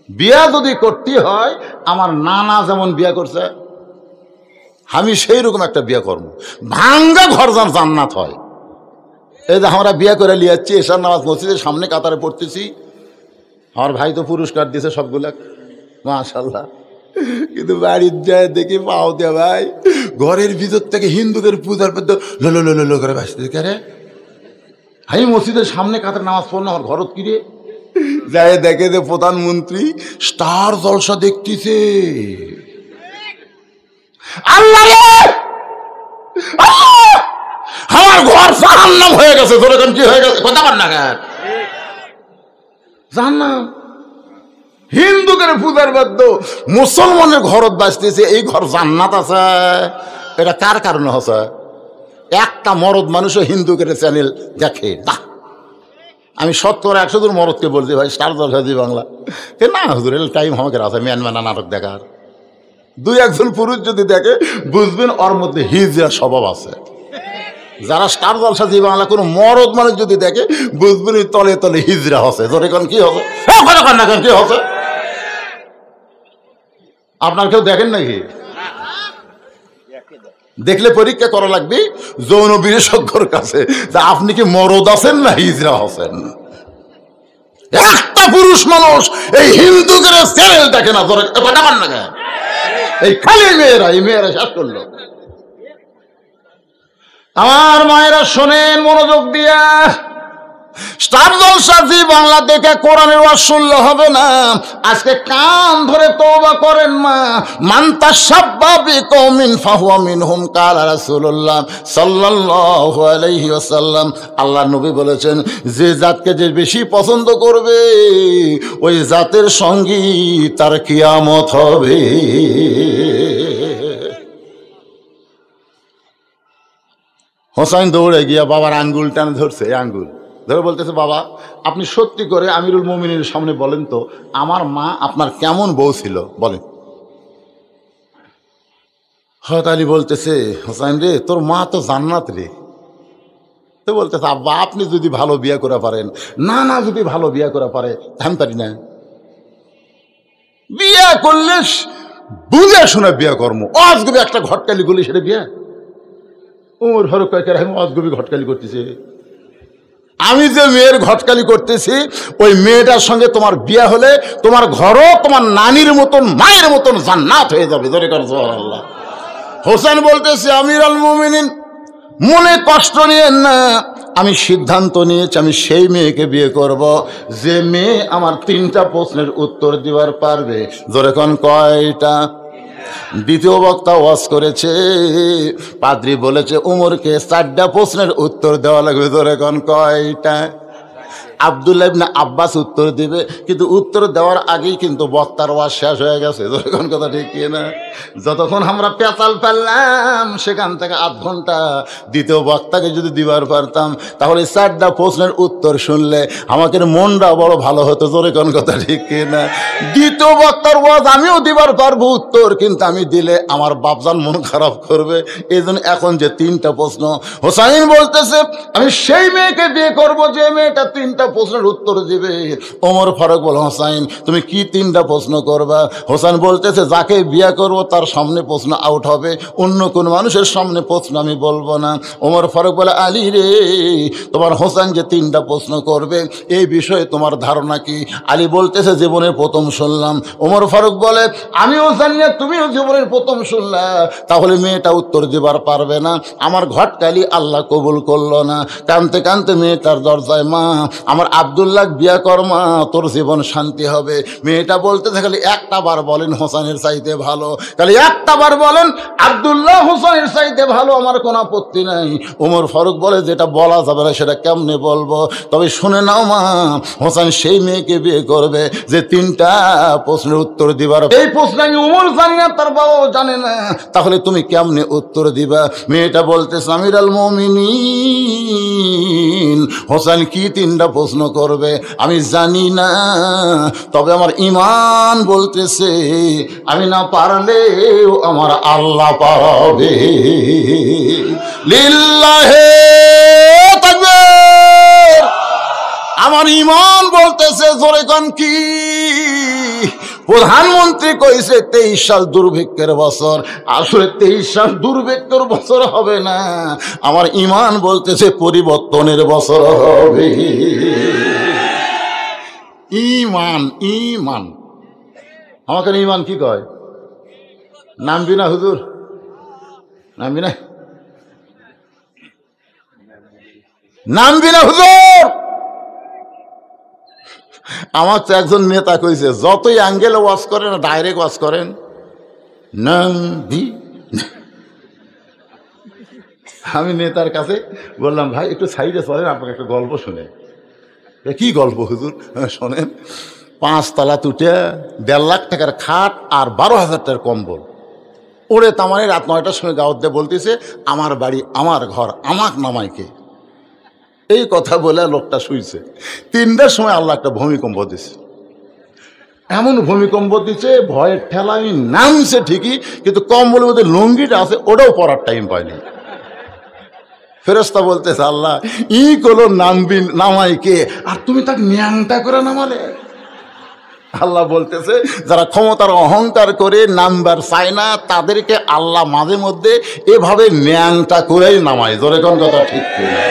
বিয়া যদি করতে হয় আমার নানা যেমন বিয়া করছে, আমি সেই রকম একটা বিয়া করবো, ভাঙ্গা ঘর যেন জান্নাত হয়। এই যে আমরা বিয়া করে নিয়ে যাচ্ছি, এশার নামাজ মসজিদের সামনে কাতারে পড়তেছি, আমার ভাই তো পুরস্কার দিয়েছে সবগুলা, মাশাআল্লাহ। কিন্তু বাড়ির যায় দেখি পাও দে ভাই, ঘরের ভিতর থেকে হিন্দুদের পূজার পদ্ধতি লো লো লো করে বাঁচতে কারে। আমি মসজিদের সামনে কাতারে নামাজ পড়লাম, আমার ঘরত কিরে যায় দেখে যে প্রধানমন্ত্রী স্টার জলসা দেখতেছে। আল্লাহ আমার ঘর জাহান্নাম হয়ে গেছে। ধরে কি হয়ে গেছে? কথা বল না কেন? জাহান্নাম। হিন্দুদের পূজার বাদ্য মুসলমানের ঘরত বাঁচতেছে, এই ঘর জান্নাত আছে। এটা কার কারণে হচ্ছে? একটা মরদ মানুষও হিন্দুদের চ্যানেল দেখে না। আমি 70-100 জন মরদকে বলছি ভাই স্টার জলসা জি বাংলা, না হুজুর টাইম আমাকে আছে ম্যানম্যানা নাটক দেখার। 2-1 পুরুষ যদি দেখে বুঝবেন ওর মধ্যে হিজড়া স্বভাব আছে। যারা স্টার জলসা জি বাংলা কোনো মরদ মানুষ যদি দেখে বুঝবেন তলে তলে হিজড়া হচ্ছে। ধরে কোন কি হবে? কি হচ্ছে? আপনার কেউ দেখেন নাকি? দেখলে পরীক্ষা করা লাগবে যৌন বিশেষজ্ঞর কাছে, আপনি কি মরদ আছেন না হিজড়া আছেন। একটা পুরুষ মানুষ এই হিন্দুদের চ্যানেল দেখে না। কথা বল না কেন? এই খালি মেয়েরা, এই মেয়েরা শেষ করলো। আমার মায়েরা শোনেন মনোযোগ দিয়া, স্টার জলসা জি বাংলা দেখে কোরআনের ওয়াজ শুনলে হবে না। আজকে কান ধরে তওবা করেন মা। মান তাশাব্বা বিকওমিন ফাহুয়া মিনহুম, কালা রাসূলুল্লাহ সাল্লাল্লাহু আলাইহি ওয়াসাল্লাম। আল্লাহর নবী বলেছেন, যে জাতকে যে বেশি পছন্দ করবে ওই জাতের সঙ্গী তার কিয়ামত হবে। হোসেন দৌড়ে গিয়া বাবার আঙ্গুল টান ধরছে, আঙ্গুল ধরে বলতেছে, বাবা আপনি সত্যি করে আমিরুল মুমিনের সামনে বলেন তো, আমার মা আপনার কেমন বউ ছিল বলেন। হযরত আলী বলতেছে, হোসাইন রে, তোর মা তো জান্নাত রে। তো বলতেছে, আব্বা আপনি যদি ভালো বিয়ে করে পারেন। না না, যদি ভালো বিয়ে করে পারে আমি পারি না। বিয়ে করলে বুঝে শুনে বিয়ে কর্ম, অজগবি একটা ঘটকালি গলি সেটা বিয়ে। ওমর ফারুক কয়েকের অজগবি ঘটকালি করতেছে। আমি যে মেয়ের ঘটকালি করতেছি ওই মেয়েটার সঙ্গে তোমার বিয়ে হলে তোমার ঘরও তোমার নানির মতন মায়ের মতন জান্নাত হয়ে যাবে। ধরে কর সুবহানাল্লাহ। হোসেন বলতেছে, আমিরুল মুমিনিন মনে কষ্ট নিয়েন না, আমি সিদ্ধান্ত নিয়েছি আমি সেই মেয়েকে বিয়ে করব যে মেয়ে আমার 3টা প্রশ্নের উত্তর দিবার পারবে। ধরে কোন কয়টা? দ্বিতীয় বক্তা ওয়াজ করেছে, পাদ্রী বলেছে উমরকে 4টা প্রশ্নের উত্তর দেওয়া লাগবে। ধরে কোন কয়টা? আব্দুল্লাহ ইবনে আব্বাস উত্তর দিবে, কিন্তু উত্তর দেওয়ার আগেই কিন্তু বক্তার ওয়াজ শেষ হয়ে গেছে। যখন কথা ঠিক না, যতক্ষণ আমরা পেঁচাল ফেললাম সেখান থেকে আধ ঘন্টা দ্বিতীয় বক্তাকে যদি দিবার পারতাম তাহলে 4টা প্রশ্নের উত্তর শুনলে আমাকে মনটা বড় ভালো হতো। জোরে কোন কথা ঠিক না? দ্বিতীয় বক্তার ওয়াজ আমিও দিবার পারবো উত্তর, কিন্তু আমি দিলে আমার বাপজান মন খারাপ করবে। এই জন্য এখন যে 3টা প্রশ্ন, হোসাইন বলতেছে আমি সেই মেয়েকে বিয়ে করব যে মেয়েটা 3টা প্রশ্নের উত্তর দিবে। ওমর ফারুক বল, হোসাইন তুমি কি 3টা প্রশ্ন করবা? হোসেন বলতেছে, যাকে বিয়ে করব তার সামনে প্রশ্ন আউট হবে, অন্য কোন মানুষের সামনে প্রশ্ন আমি বলবো না। ওমর ফারুক বলে, আলী রে, তোমার হোসেন যে 3টা প্রশ্ন করবে এই বিষয়ে তোমার ধারণা কি? আলী বলতেছে, জীবনের প্রথম শুনলাম। ওমর ফারুক বলে, আমিও জানি না, তুমিও জীবনের প্রথম শুনলা, তাহলে মেয়েটা উত্তর দিবার পারবে না। আমার ঘটকালি আল্লাহ কবুল করলো না। কানতে কানতে মেয়েটার দরজায়, মা আমার আব্দুল্লাহ বিয়া কর মা, তোর জীবন শান্তি হবে। মেয়েটা বলতে থাকলে, একটা বার বলেন হোসেনের চাইতে ভালো, তাহলে একটা বার বলেন আব্দুল্লাহ হোসেনের চাইতে ভালো, আমার কোনো আপত্তি নাই। ওমর ফারুক বলে, যেটা বলা যাবে না সেটা কেমনে বলবো? তবে শুনে নাও মা, হোসেন সেই মেয়েকে বিয়ে করবে যে 3টা প্রশ্নের উত্তর দিবার। এই প্রশ্ন আমি ওমর জানি না, তার বাবাও জানে না, তাহলে তুমি কেমনে উত্তর দিবা? মেয়েটা বলতেছে, আমিরুল মুমিনিন হোসেন কি 3টা প্রশ্ন করবে আমি জানি না, তবে আমার ঈমান বলতেছে আমি না পারলেও আমার আল্লাহ পাবে। লিল্লাহে তাকবীর। আমার ঈমান বলতেছে, জোরে কোন কি? প্রধানমন্ত্রী কইছে 23 সাল দুর্ভিক্ষের বছর, আসলে 23 সাল দুর্ভিক্ষের বছর হবে না, আমার ঈমান বলতেছে পরিবর্তনের বছর হবে। ঈমান ঈমান আমাকে ঈমান কি কয়? নামবি না হুজুর? নামবি না? নামবি না হুজুর? আমার তো একজন নেতা কইছে, যতই অ্যাঙ্গেলে ওয়াজ করেন ডাইরেক্ট ওয়াজ করেন, নামবি। আমি নেতার কাছে বললাম, ভাই একটু সাইডে চলেন, আপনাকে একটা গল্প শুনে। কি গল্প হুজুর? শোনেন। 5 তলা তুটে 1.5 লাখ টাকার খাট আর 12,000 টাকার কম্বল ওরে তামানে রাত 9টার সময় গাঁত দিয়ে বলতেছে, আমার বাড়ি আমার ঘর আমাক নামাইকে। এই কথা বলে লোকটা শুইছে। 3টার সময় আল্লাহ একটা ভূমিকম্প দিছে, এমন ভূমিকম্প দিচ্ছে ভয়ের ঠেলাই নামছে ঠিকই, কিন্তু কম্বলের মধ্যে লুঙ্গিটা আছে ওটাও পরার টাইম পায়নি। ফেরেশতা বলতেছে, আল্লাহ ই কলো নামবি নামাইকে, আর তুমি তাকে ন্যাংটা করে নামালে। আল্লাহ বলতেছে, যারা ক্ষমতার অহংকার করে নাম্বার চায় না তাদেরকে আল্লাহ মাঝে মধ্যে এভাবে ন্যাংটা করেই নামায়। জোরে কোন কথা ঠিক কিনা?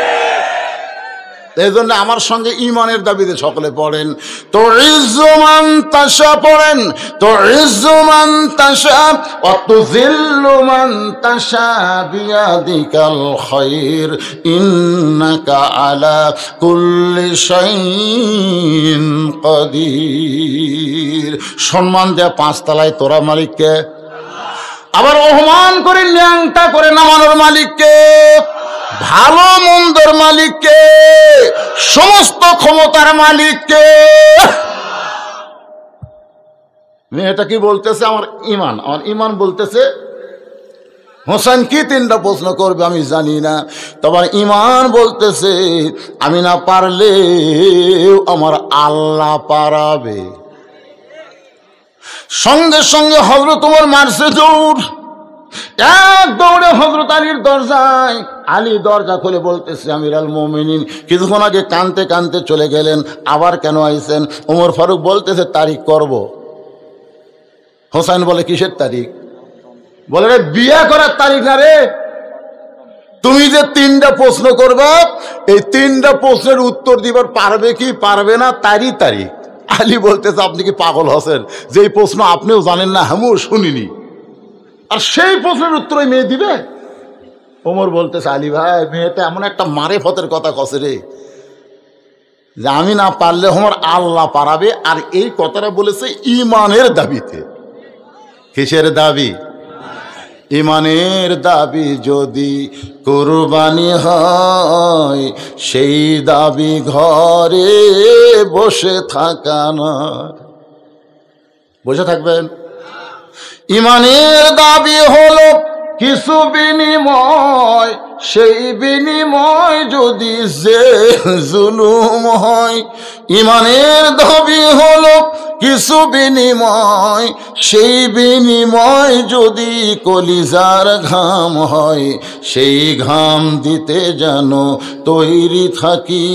এই জন্য আমার সঙ্গে ঈমানের দাবিতে সকলে পড়েন, তো ইজ্জুমান তাশা পড়েন, তো ইজ্জুমান তাশা ওয়া তুযিল্লু মান তাশা বিয়াদিকাল খায়র ইন্নাকা আলা কুল্লি শাইইন কাদির। সম্মান দেয়া 5 তলায় তোরা মালিককে, আবার অপমান করে ন্যাংটা করে নামানোর মালিককে, ভালো মন্দর মালিককে, সমস্ত ক্ষমতার মালিককে। মেয়েটা কি বলতেছে? আমার ঈমান বলতেছে হোসেন কি তিনটা প্রশ্ন করবে আমি জানি না, তবে ইমান বলতেছে আমি না পারলেও আমার আল্লাহ পারাবে। সঙ্গে সঙ্গে হযরত ওমর মারছে দৌড়, এক দৌড়ে হযরত আলীর দরজায়। আলী দরজা খুলে বলতেছে আমিরুল মুমিনিন। কিছুক্ষণ আগে কানতে কানতে চলে গেলেন, আবার কেন আইছেন? ওমর ফারুক বলতেছে তারিখ করব। হোসেন বলে কিসের তারিখ? বলে রে বিয়ে করার তারিখ না রে, তুমি যে তিনটা প্রশ্ন করবে এই তিনটা প্রশ্নের উত্তর দিবার পারবে কি পারবে না তারই তারিখ। আলী বলতেছে আপনি কি পাগল হচ্ছেন? যেই প্রশ্ন আপনিও জানেন না আমিও শুনিনি, আর সেই প্রশ্নের উত্তর ওই মেয়ে দিবে? ওমর বলতেছে আলী ভাই মেয়েটা এমন একটা মারেফতের কথা কছে রে যে আমি না পারলে আমার আল্লাহ পারাবে। আর এই কথাটা বলেছে ইমানের দাবিতে। কিসের দাবি? ইমানের দাবি যদি কুরবানি হয় সেই দাবি ঘরে বসে থাকা নয়। বসে থাকবেন? ইমানের দাবি হলো কিছু বিনিময়, সেই বিনিময় যদি যে জুলুম হয়। ইমানের দাবি হলো কিছু বিনিময়, সেই বিনিময় যদি কলিজার ঘাম হয়। সেই ঘাম দিতে যেন তৈরি থাকি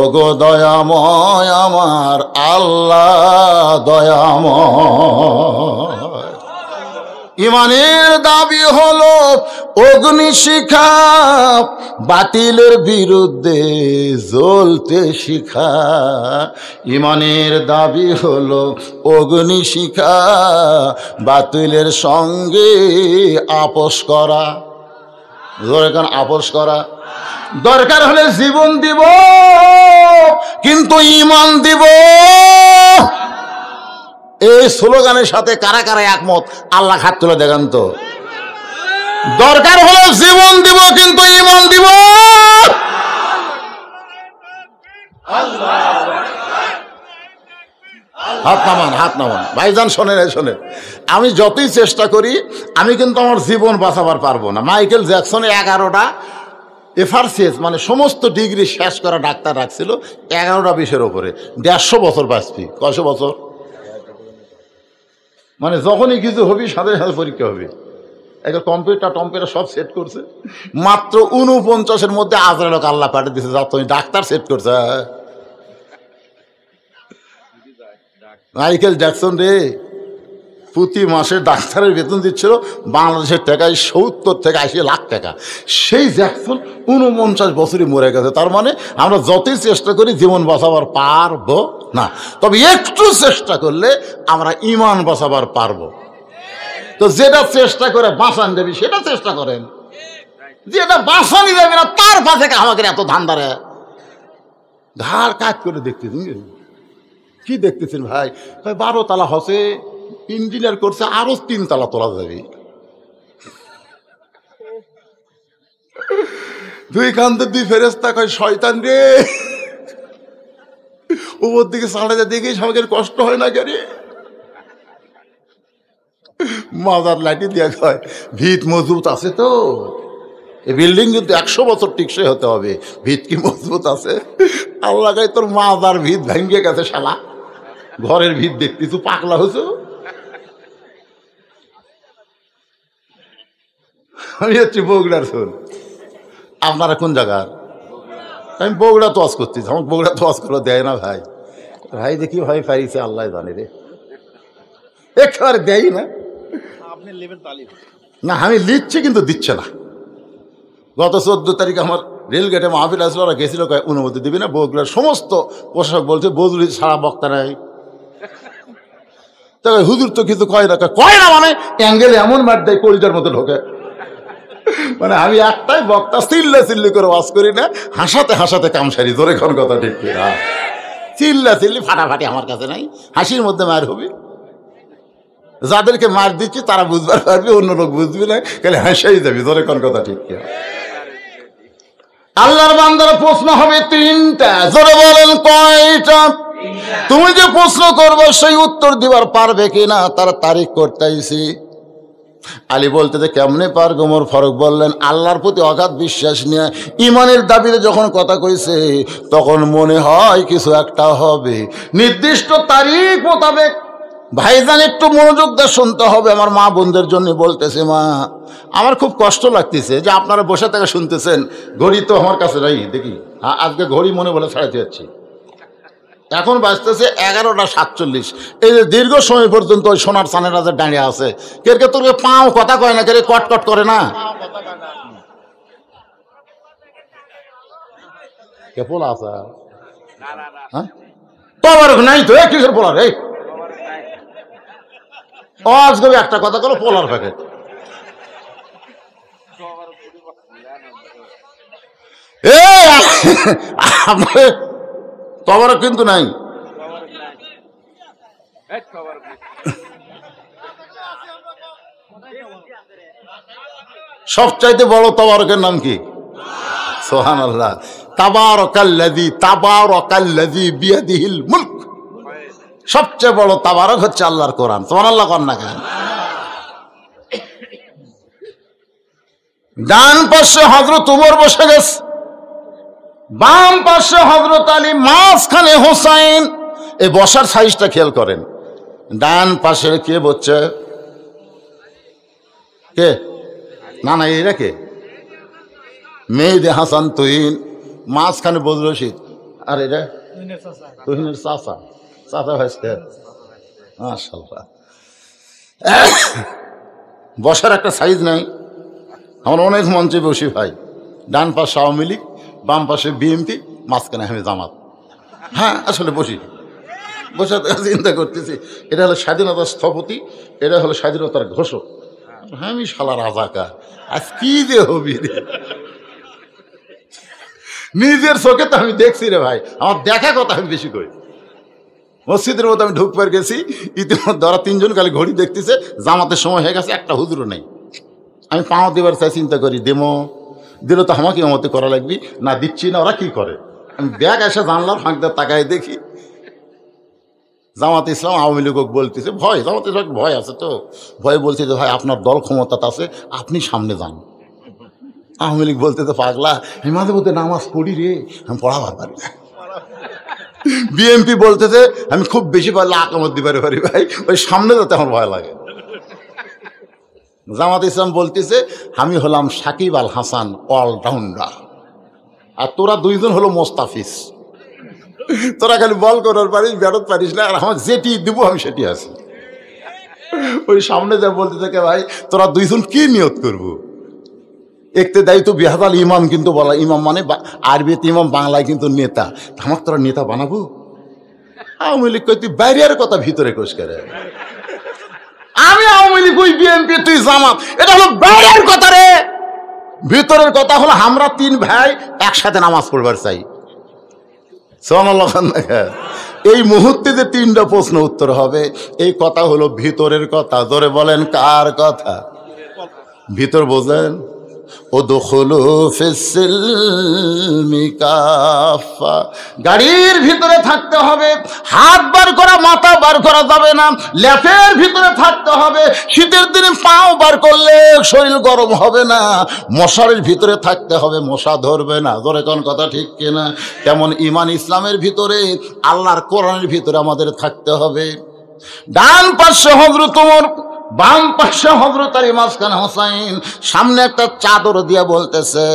ওগো দয়াময় আমার আল্লাহ দয়াময়। ইমানের দাবি হলো অগ্নিশিখা, বাতিলের বিরুদ্ধে জ্বলতে শিখা। ইমানের দাবি হলো অগ্নিশিখা, বাতিলের সঙ্গে আপোষ করা। দরকার আপোষ করা, দরকার হলে জীবন দিব কিন্তু ইমান দিব। এই স্লোগানের সাথে কারা কারা একমত আল্লাহ হাত তুলে দেখান তো। দরকার হলো জীবন দিব কিন্তু ইমান দিব। হাত নামান, হাত নামান ভাইজান। শোনেন শোনেন, আমি যতই চেষ্টা করি আমি কিন্তু আমার জীবন বাঁচাবার পারবো না। মাইকেল জ্যাকসনে 11টা এফআরসিএস মানে সমস্ত ডিগ্রি শেষ করা ডাক্তার রাখছিল, 11টা বিষয়ের ওপরে 150 বছর বাঁচবি। কয়শো বছর? মানে যখনই কিছু হবি সাথে সাথে পরীক্ষা হবে। একটা কম্পিউটার সব সেট করছে, মাত্র 49-এর মধ্যে আজরাইলকে আল্লাহ পাঠিয়ে দিচ্ছে, যা তুমি ডাক্তার সেট করছে। মাইকেল জ্যাকসন রে প্রতি মাসে ডাক্তারের বেতন দিচ্ছিল বাংলাদেশের টাকায় 70 থেকে 80 লাখ টাকা। সেই জ্যাকসন 49 বছরই মরে গেছে। তার মানে আমরা যতই চেষ্টা করি জীবন বাঁচাবার পারবো না, তবে একটু চেষ্টা করলে আমরা ইমান বাঁচাবার পারবো। তো যেটা চেষ্টা করে বাঁচান যাবি সেটা চেষ্টা করেন, যেটা বাঁচানি যাবে না তার পাশে আমাকে এত ধান্দারে ঘাড় কাজ করে দেখতেছেন। কি দেখতেছেন ভাই? 12 তালা হসে ইঞ্জিনিয়ার করছে, আরো 3 তালা তোলা যাবে। 2 কান্তে 2 ফেরেস্তা কয় শয়তান রে, উপর দিকে সাড়ে দেখে সবাইকে কষ্ট হয় না কেন? মাজার লাঠি দিয়া কয় ভিত মজবুত আছে তো, এই বিল্ডিং কিন্তু 100 বছর টিকসই হতে হবে, ভিত কি মজবুত আছে? আল্লাহ কয় তোর মাজার ভিত ভেঙে গেছে শালা, ঘরের ভিত দেখতে তুই পাগলা হয়েছ। আমি হচ্ছি বগুড়ার। শোন, আপনারা কোন জায়গার? আমি বগুড়া তোয়াজ করতেছি। আমার বগুড়া তোয়াজ করে দেয় না ভাই। ভাই দেখি ভাই পাইছে আল্লাহ জানে রে, একেবারে দেয় না। না আমি লিখছি কিন্তু দিচ্ছে না। গত 14 তারিখ আমার রেলগেটে মাহফিল আসলো, ওরা গেছিল অনুমতি দিবি না। বগুড়ার সমস্ত প্রশাসক বলছে বদলি ছাড়া বক্তা নাই। হুজুর তো কিছু কয় না মানে অ্যাঙ্গেলে এমন মার দেয় কলিজার মতো ঢোকে। মানে আমি একটাই বক্তা, চিল্লি করে ওয়াজ করি না, হাসাতে হাসাতে কাম সারি। জোরে কোন কথা ঠিক না, চিল্লি ফাটাফাটি আমার কাছে নাই। হাসির মধ্যে মার হবে, যাদেরকে মার দিচ্ছি তারা বুঝবার পারবি, অন্য লোক বুঝবি না, খালি হাসাই যাবি। জোরে কোন কথা ঠিক না। আল্লাহর বান্দার প্রশ্ন হবে 3টা। জোরে বলেন কয়টা? তুমি যে প্রশ্ন করবো সেই উত্তর দিবার পারবে কিনা তার তারিখ করতেছি। আলী বলতে যে কেমনে পারবে? ওমর ফারুক বললেন, আল্লাহর প্রতি অগাধ বিশ্বাস নিয়ে ইমানের দাবিতে যখন কথা কইছে তখন মনে হয় কিছু একটা হবে। নির্দিষ্ট তারিখ মোতাবেক ভাইজান একটু মনোযোগ দিয়ে শুনতে হবে। আমার মা বোনদের জন্য বলতেছে, মা আমার খুব কষ্ট লাগতেছে যে আপনারা বসে থেকে শুনতেছেন। ঘড়ি তো আমার কাছে নাই, দেখি আজকে ঘড়ি মনে বলে ছাড়াতে যাচ্ছি, এখন বাজতেছে 11:47। এই যে দীর্ঘ সময় পর্যন্ত ওই সোনার চানেরা যে দাঁড়িয়ে আছে, কে তোর পাও কথা কয় না, কে কটকট করে না, কে পোলা আছে তোমার নাই তো কিসের পোলার? এই আজকে একটা কথা বলো, পোলার প্যাকেট। তোমারও কিন্তু নাই। সবচাইতে বড় তবারকের নাম কি? সুবহানাল্লাহ। তাবারাকাল্লাযী বিয়াদিহিল মুলক। সবচেয়ে বড় তাবারক হচ্ছে আল্লাহর কোরআন। সুবহানাল্লাহ কর না কেন? ডান পাশে হযরত ওমর বসে গেছে, বাম পাশে হযরত আলী, মাঝখানে হোসাইন। এই বসার সাইজটা খেয়াল করেন। ডান পাশে কে বসছে? কে? না না, এরা কে? মেহেদী হাসান তুহিন। মাঝখানে বদরুল রশিদ। আর এটা তুহিনের চাচা। চাচা ভাইসতে মাশাআল্লাহ। বসার একটা সাইজ নাই। আমার অনেক মঞ্চে বসি ভাই। ডান পাশে আওয়ামী লীগ, বাম পাশে বিএনপি, মাঝখানে আমি জামাত। হ্যাঁ আসলে বসি, বসে চিন্তা করতেছি এটা হলো স্বাধীনতার স্থপতি, এটা হলো স্বাধীনতার ঘোষক। আমি শালা রাজাকার, আজ কি যে হবি রে। নিজের চোখে তো আমি দেখছি রে ভাই, আমার দেখা কথা আমি বেশি করি। মসজিদের মধ্যে আমি ঢুকবার গেছি, ইতিমধ্যে ওরা তিনজন খালি ঘড়ি দেখতেছে, জামাতের সময় হয়ে গেছে, একটা হুজুরও নেই। আমি পাও দেবার চাই, চিন্তা করি দেমো, দিলে তো আমাকে মতে করা লাগবি না, দিচ্ছি না, ওরা কি করে। আমি ব্যাগ এসে জানলার ফাঁক দিয়ে তাকায় দেখি জামাত ইসলাম আওয়ামী লীগ বলতেছে, ভয়, জামাত ইসলাম ভয় আছে তো, ভয় বলছে যে ভাই আপনার দল ক্ষমতাতে আছে, আপনি সামনে যান। আওয়ামী লীগ বলতে তো পাগলা, আমি মাঝে মধ্যে নামাজ পড়ি রে, আমি পড়াবার পারি না। বিএনপি বলতেছে আমি খুব বেশি পারলে আকামত দিতে পারি ভাই, ওই সামনে যেতে আমার ভয় লাগে। জামাত ইসলাম বলতেছে আমি হলাম সাকিব আল হাসান অলরাউন্ডার, আর তোরা দুইজন হলো মোস্তাফিজ, তোরা খালি বল করার পারিস, ব্যাটত পারিস না, আর আমার যেটি দিব আমি সেটি আছি। ওই সামনে যা বলতে থাকে ভাই তোরা দুইজন কি নিয়ত করবো? একতে দায়িত্ব বিহাদাল ইমাম, কিন্তু বলা ইমাম মানে আরবিতে ইমাম, বাংলায় কিন্তু নেতা। আমাকে তোরা নেতা বানাবো? আওয়ামী লীগ কই তুই বাইরের কথা ভিতরে কোষ করে। আমি আওয়ামী লীগ, ওই বিএনপি, তুই জামাত, এটা হলো বাইরের কথা রে। ভিতরের কথা হলো আমরা তিন ভাই একসাথে নামাজ পড়বার চাই। এই মুহূর্তে যে তিনটা প্রশ্ন উত্তর হবে, এই কথা হলো ভিতরের কথা। ধরে বলেন কার কথা? ভিতর বোঝেন? গাড়ির ভিতরে থাকতে হবে, হাত বার করা, মাথা বার করা যাবে না। ল্যাপের ভিতরে থাকতে হবে, শীতের দিনে পাও বার করলে শরীর গরম হবে না। মশারির ভিতরে থাকতে হবে, মশা ধরবে না। ধরে কোন কথা ঠিক কিনা? তেমন ঈমান ইসলামের ভিতরে, আল্লাহর কোরআনের ভিতরে আমাদের থাকতে হবে। ডান পাশে হযরত ওমর, বাম পাশে হযরত আলী, মাঝখানে হোসাইন। সামনে একটা চাদর দিয়া বলতেছে,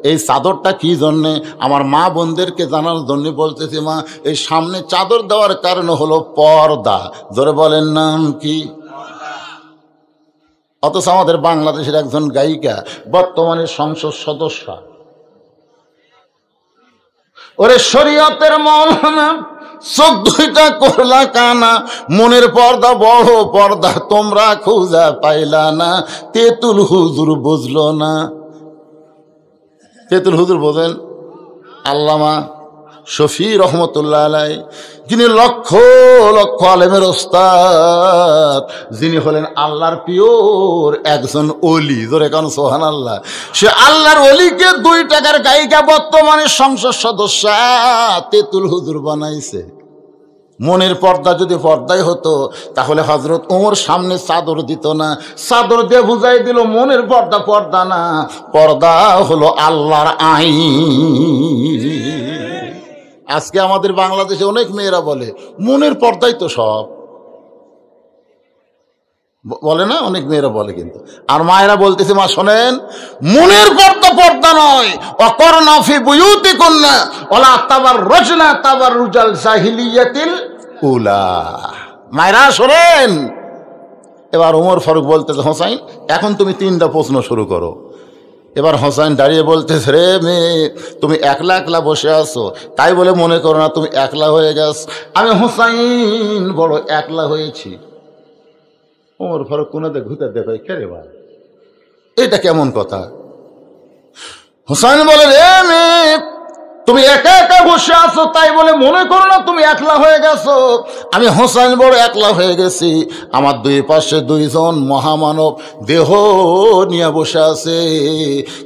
এই চাদরটা কি জন্যে? আমার মা বোনদেরকে জানার জন্য বলতেছে, মা এই সামনে চাদর দেওয়ার কারণ হলো পর্দা। ধরে বলেন নাম কি? অথচ আমাদের বাংলাদেশের একজন গায়িকা, বর্তমানে সংসদ সদস্য, ওরে শরীয়তের মৌলানা, চোখ দুইটা করলা কানা, মনের পর্দা বড় পর্দা তোমরা খুঁজা পাইলা না। তেতুল হুজুর বুঝলো না। তেতুল হুজুর বোঝেন? আল্লামা শফি রহমতুল্লাহ আলাই, যিনি লক্ষ লক্ষ আলেমের ওস্তাদ, যিনি হলেন আল্লাহর পিওর একজন ওলি। জোরে কারণ সুবহানাল্লাহ। সে আল্লাহর ওলিকে 2 টাকার গায়িকা বর্তমানে সংসদ সদস্য তেতুল হুজুর বানাইছে। মনের পর্দা যদি পর্দায় হতো তাহলে হযরত ওমর সামনে চাদর দিত না, চাদর দিয়ে বুঝাই দিল মনের পর্দা পর্দা না, পর্দা হলো আল্লাহর আইন। আজকে আমাদের বাংলাদেশে অনেক মেয়েরা বলে মনের পর্দাই তো সব, বলে না, অনেক মেয়েরা বলে। কিন্তু আর মায়েরা বলতেছে, মা শোনেন, মনের পর্দা পর্দা নয়, অকরনা ফি বুয়ুতিকুন্না ওয়ালা তাবাররুজনা তাবাররুজাল জাহিলিয়াতিল উলা। মায়েরা শোনেন। এবার ওমর ফারুক বলতেছে, হোসাইন এখন তুমি 3টা প্রশ্ন শুরু করো। এবার হোসাইন দাঁড়িয়ে বলতেছে, রে মেয়ে, তুমি একলা একলা বসে আছো, তাই বলে মনে করো না তুমি একলা হয়ে গেছ। আমি হোসাইন বড় একলা হয়েছি। ওমর ফারুক কোনাতে ঘুরতে দেখো, কে রে ভাই, এটা কেমন কথা? হোসাইন বলে, রে মেয়ে, তুমি একা একা বসে আছো, তাই বলে মনে করো না তুমি একলা হয়ে গেছো। আমি হোসাইন বড় একলা হয়ে গেছি। আমার দুই পাশে 2জন মহামানব দেহ নিয়ে বসে আছে,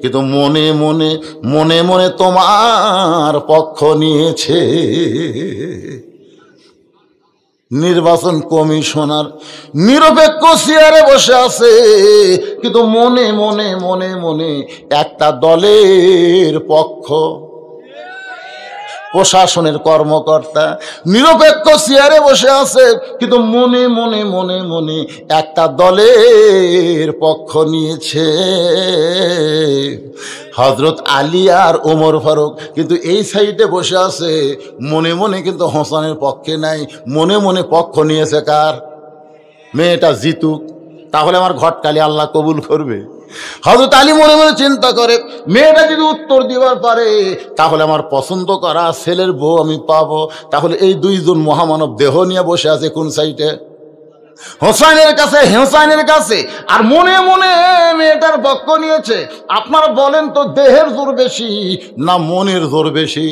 কিন্তু মনে মনে মনে মনে তোমার পক্ষ নিয়েছে। নির্বাচন কমিশনার নিরপেক্ষ চেয়ারে বসে আছে, কিন্তু মনে মনে মনে মনে একটা দলের পক্ষ। প্রশাসনের কর্মকর্তা নিরপেক্ষ চেয়ারে বসে আছে, কিন্তু মনে মনে মনে মনে একটা দলের পক্ষ নিয়েছে। হযরত আলী আর ওমর ফারুক কিন্তু এই সাইডে বসে আছে, মনে মনে কিন্তু হোসেনের পক্ষে নাই, মনে মনে পক্ষ নিয়েছে কার? মেয়েটা জিতুক, তাহলে আমার ঘটকালি আল্লাহ কবুল করবে। হযরত আলী মনে মনে চিন্তা করে, মেয়েটা যদি উত্তর দিবার পারে তাহলে আমার পছন্দ করা ছেলের বউ আমি পাবো। তাহলে এই 2জন মহামানব দেহ নিয়ে বসে আছে কোন সাইডে? হোসাইনের কাছে, হোসাইনের কাছে। আর মনে মনে মেয়েটার পক্ষ নিয়েছে। আপনারা বলেন তো, দেহের জোর বেশি না মনের জোর বেশি?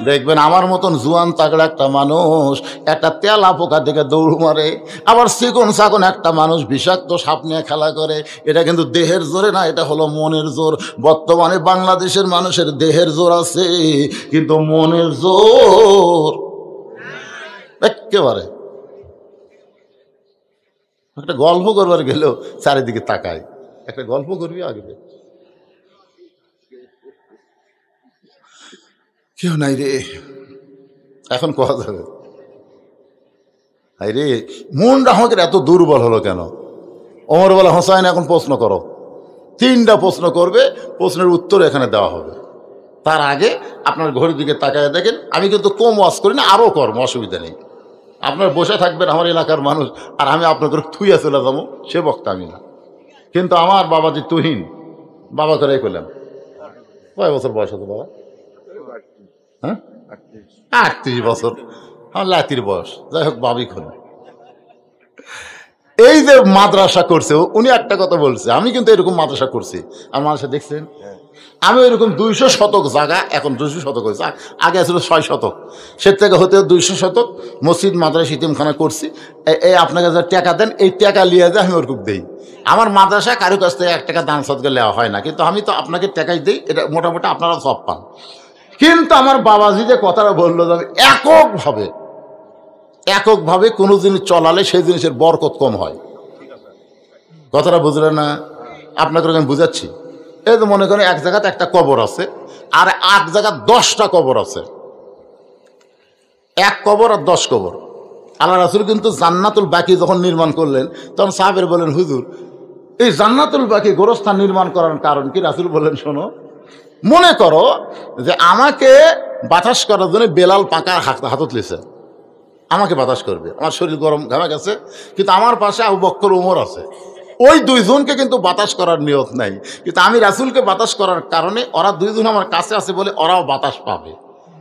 দেখবেন আমার মতন জুয়ান তাগড়া একটা মানুষ একটা তেলা পোকা দিকে দৌড় মারে, আবার চিকন চাকন একটা মানুষ বিষাক্ত সাপ নিয়ে খেলা করে। এটা কিন্তু দেহের জোরে না, এটা হলো মনের জোর। বর্তমানে বাংলাদেশের মানুষের দেহের জোর আছে, কিন্তু মনের জোর একেবারে। একটা গল্প করবার গেলেও চারিদিকে তাকায়, একটা গল্প করবি আগে কেউ নাই রে, এখন কথা যাবে। হাই রে, মনটা আমাদের এত দুর্বল হলো কেন? ওমর বলে, হোসাইন এখন প্রশ্ন করো। 3টা প্রশ্ন করবে, প্রশ্নের উত্তর এখানে দেওয়া হবে। তার আগে আপনার ঘড়ির দিকে তাকায় দেখেন, আমি কিন্তু কম ওয়াজ করি না, আরও কর্ম, অসুবিধা নেই। আপনার বসে থাকবেন আমার এলাকার মানুষ, আর আমি আপনাকে থুইয়া চলে যাবো, সে বক্তা আমি না। কিন্তু আমার বাবা যে তুহিন, বাবা করে করলাম, কয় বছর বয়স হতো বাবা? হ্যাঁ, 38 বছর, আমার লাতির বয়স। যাই হোক, বাবি খুন। এই যে মাদ্রাসা করছে, উনি একটা কথা বলছে, আমি কিন্তু এরকম মাদ্রাসা করছি। আমার মাদ্রাসা দেখছেন, আমি ওইরকম 200 শতক জায়গা, এখন 200 শতক হয়েছে, আগে ছিল 6 শতক, সে থেকে হতে 200 শতক মসজিদ মাদ্রাসা ইতিমখানা করছি। এই আপনাকে যা টাকা দেন, এই টাকা লিয়ে যায় আমি ওরকম দেই। আমার মাদ্রাসা কারো কাছ থেকে 1 টাকা দান সদকা নেওয়া হয় না, কিন্তু আমি তো আপনাকে টাকাই দিই, এটা মোটামুটি আপনারা সব পান। কিন্তু আমার বাবাজি যে কথাটা বললো, যাবে এককভাবে কোনো জিনিস চলালে সেই জিনিসের বরকত কম হয়। কথাটা বুঝলেন না? আপনাকে আমি বুঝাচ্ছি। এই তো মনে করেন এক জায়গাতে একটা কবর আছে, আর এক জায়গায় 10টা কবর আছে। 1 কবর আর 10 কবর। আল্লাহ রাসূল কিন্তু জান্নাতুল বাকি যখন নির্মাণ করলেন, তখন সাহাবের বলেন, হুজুর এই জান্নাতুল বাকি গোরস্থান নির্মাণ করার কারণ কি? রাসূল বললেন, শোনো, মনে করো যে আমাকে বাতাস করার জন্য বেলাল পাকা হাতত লিছে, আমাকে বাতাস করবে, আমার শরীর গরম ঘামে গেছে, কিন্তু আমার পাশে আবু বকর ওমর আছে, ওই 2জনকে কিন্তু বাতাস করার নিয়ত নাই, কিন্তু আমি রাসূলকে বাতাস করার কারণে ওরা 2জন আমার কাছে আছে বলে ওরাও বাতাস পাবে।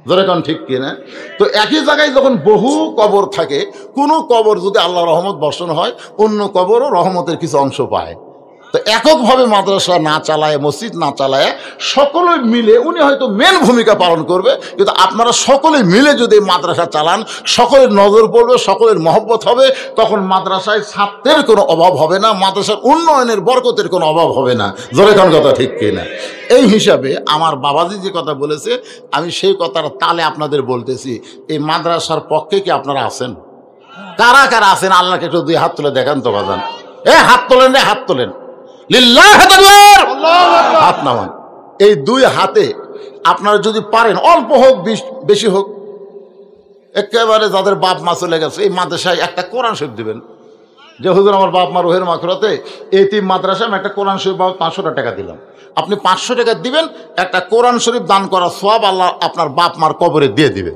যেরকম ঠিক কিনা? তো একই জায়গায় যখন বহু কবর থাকে, কোনো কবর যদি আল্লাহ রহমত বর্ষণ হয়, অন্য কবরও রহমতের কিছু অংশ পায়। তো এককভাবে মাদ্রাসা না চালায়, মসজিদ না চালায়, সকলে মিলে উনি হয়তো মেন ভূমিকা পালন করবে, কিন্তু আপনারা সকলে মিলে যদি মাদ্রাসা চালান, সকলের নজর পড়বে, সকলের মহব্বত হবে, তখন মাদ্রাসায় ছাত্রের কোনো অভাব হবে না, মাদ্রাসার উন্নয়নের বরকতের কোনো অভাব হবে না। জোরে কোন কথা ঠিক কিনা? এই হিসাবে আমার বাবাজি যে কথা বলেছে, আমি সেই কথার তালে আপনাদের বলতেছি, এই মাদ্রাসার পক্ষে কি আপনারা আছেন? কারা কারা আছেন আল্লাহকে একটু দুই হাত তুলে দেখান তো বাজান। হাত তোলেন রে, হাত তোলেন, লিল্লাহ হাত নামান। এই দুই হাতে আপনারা যদি পারেন, অল্প হোক বেশি হোক, একেবারে যাদের বাপ মা চলে গেছে এই মাদ্রাসায় একটা কোরআন শরীফ দিবেন। যে হুজুর আমার বাপ মা রোহের মাখরাতে এই তিন মাদ্রাসায় আমি একটা কোরআন শরীফ 500 টাকা দিলাম, আপনি 500 টাকা দিবেন, একটা কোরআন শরীফ দান করার সওয়াব আল্লাহ আপনার বাপ মার কবরে দিয়ে দিবে।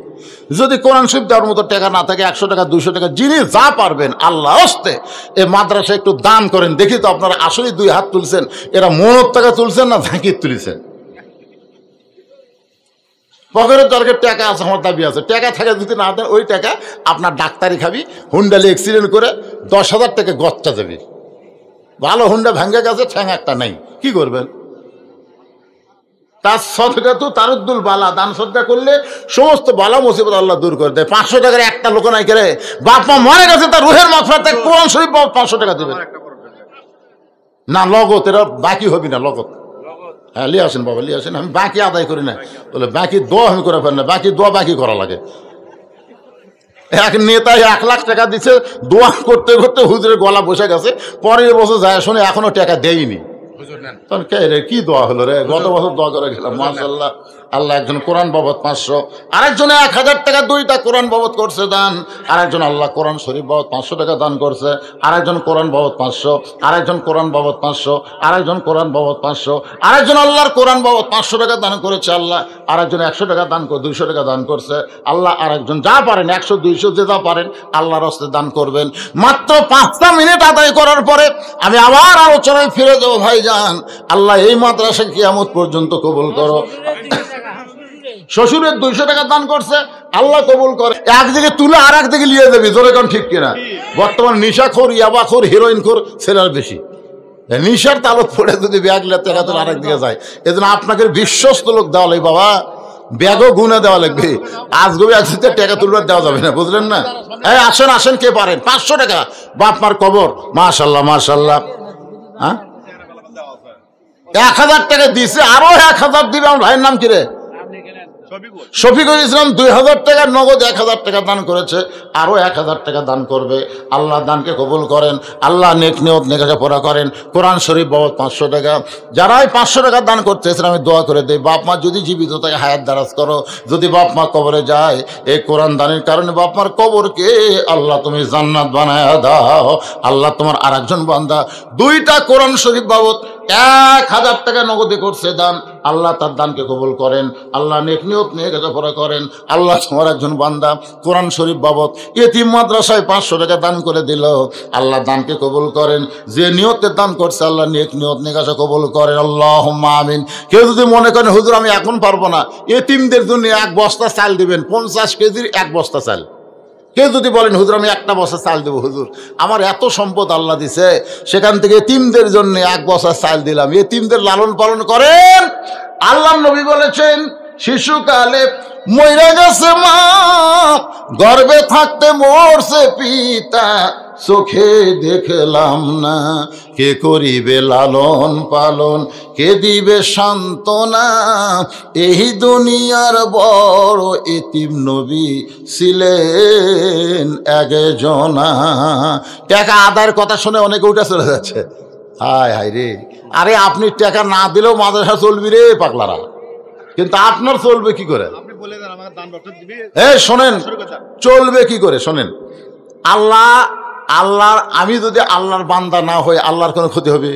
যদি কোরআন শরীফ দেওয়ার মতো টাকা না থাকে, 100 টাকা 200 টাকা যিনি যা পারবেন আল্লাহ হস্তে এই মাদ্রাসা একটু দান করেন। দেখি তো আপনারা আসলে দুই হাত তুলছেন, এরা মনের টাকা তুলছেন না ঝাঁকির তুলেছেন? পকেটের দরকার টাকা আছে, আমার দাবি আছে, টাকা থাকে যদি না দেন ওই টাকা আপনার ডাক্তারি খাবি, হুন্ডালি অ্যাক্সিডেন্ট করে 10,000 টাকা গচ্চা যাবে। ভালো হুন্ডা ভেঙে গেছে, ঠ্যাং একটা নেই, কি করবেন? তার সদকা তো তারুদ্দুল বালা, দান সদকা করলে সমস্ত বালা মুসিবত আল্লাহ দূর করে দেয়। 500 টাকার একটা লোক নাই করে, বাপ মা মরে গেছে, তার রুহের মাগফিরাতে কোরআন শরীফ 500 টাকা দেবে না, লগত এরা বাকি হবি না, লগত। হ্যাঁ লিয়ে আসেন বাবা, লিয়ে আসেন, আমি বাকি আদায় করি না, বলে বাকি দোয়া আমি করে ফেল না, বাকি দোয়া বাকি করা লাগে। এক নেতায় 1 লাখ টাকা দিচ্ছে, দোয়া করতে করতে হুজুরের গলা বসে গেছে, পরের বছর যায় শুনে এখনো টাকা দেয়নি। তখন কে রে, কি দোয়া হলো রে, গত বছর দোয়া করে গেলাম, মাশাআল্লাহ। আল্লাহ একজন কোরআন বাবদ 500, আরেকজনে 1000 টাকা 2টা কোরআন বাবদ করছে দান, আরেকজন আল্লাহ কোরআন শরীফ বাবদ 500 টাকা দান করছে, আরেকজন কোরআন বাবদ 500, আরেকজন কোরআন বাবদ 500, আরেকজন কোরআন বাবদ 500, আরেকজন আল্লাহর কোরআন বাবদ 500 টাকা দান করেছে আল্লাহ, আরেকজন 100 টাকা দান করে 200 টাকা দান করছে আল্লাহ, আরেকজন যা পারেন 100 200 যে যা পারেন আল্লাহর রাস্তে দান করবেন। মাত্র 5টা মিনিট আদায় করার পরে আমি আবার আলোচনায় ফিরে যাবো। ভাইজান, আল্লাহ এই মাদ্রাসা কিয়ামত পর্যন্ত কবুল করো। শ্বশুরের 200 টাকা দান করছে, আল্লাহ কবুল করে, একদিকে তুলে আর একদিকে নিয়ে যাবি। জোরে কোন ঠিক কিনা? বর্তমান নিশাখোর, ইয়াবাখোর, হিরোইনখোর ছেলের বেশি, নিশার তালুক পড়ে যদি ব্যাগ টাকা তুলে আরেক দিকে যায়। এজন্য আপনাকে বিশ্বস্ত লোক দেওয়া লাগবে বাবা, ব্যাগও গুনে দেওয়া লাগবে। আজগবি একসাথে টাকা তুলবার দেওয়া যাবে না, বুঝলেন না? এই আসেন আসেন, কে পারেন 500 টাকা বাপ মার কবর, মাশাল্লাহ মাশাল্লাহ। হ্যাঁ 1000 টাকা দিছে, আরো 1000 দিবে। আমার ভাইয়ের নাম কি রে? শফিকুল ইসলাম 2000 টাকা নগদ 1000 টাকা দান করেছে, আরো 1000 টাকা দান করবে। আল্লাহ দানকে কবুল করেন, আল্লাহ নেক নিয়ত নেকাজা পড়া করেন। কোরআন শরীফ বাবদ 500 টাকা, যারাই 500 টাকা দান করতেছেন আমি দোয়া করে দেই, বাপ মা যদি জীবিত থাকে হায়াত দারাজ করো, যদি বাপ মা কবরে যায় এই কোরআন দানের কারণে বাপ মার কবরকে আল্লাহ তুমি জান্নাত বানায় দাও। আল্লাহ তোমার আরেকজন বান্দা 2টা কোরআন শরীফ বাবদ 1000 টাকা নগদে করছে দান, আল্লাহ তার দানকে কবুল করেন, আল্লাহ নেক নিয়ত নিয়ে লেখাপড়া করেন। আল্লাহ তোমার একজন বান্দা কোরআন শরীফ বাবদ ইতিম মাদ্রাসায় 500 টাকা দান করে দিল, আল্লাহ দানকে কবুল করেন। যে নিয়তে দান করছে আল্লাহ নেক নিয়ত নিকাশা কবুল করেন, আল্লাহুম্মা আমিন। কেউ যদি মনে করেন হুজুর আমি এখন পারবো না, এতিমদের জন্য 1 বস্তা চাল দিবেন, 50 কেজির 1 বস্তা চাল। কেউ যদি বলেন হুজুর আমি 1টা বস্তা চাল দেবো, হুজুর আমার এত সম্পদ আল্লাহ দিছে, সেখান থেকে এতিমদের জন্য 1 বস্তা চাল দিলাম, এতিমদের লালন পালন করেন। আল্লাহ নবী বলেছেন শিশুকালে মইরা গেছে মা, গর্ভে থাকতে মরছে পিতা, চোখে দেখলাম না, কে করিবে লালন পালন, কে দিবে সান্ত্বনা, এই দুনিয়ার বড় এতিম নবী ছিলেন একজনা। টাকা আদায়ের কথা শুনে অনেকে উঠে চলে যাচ্ছে, হায় হায় রে, আরে আপনি টাকা না দিলেও মাদ্রাসা চলবি রে পাগলারা, কিন্তু আপনার চলবে কি করে? শোনেন চলবে কি করে শোনেন, আল্লাহর আমি যদি আল্লাহর বান্দা না হই আল্লাহর কোনো ক্ষতি হবে?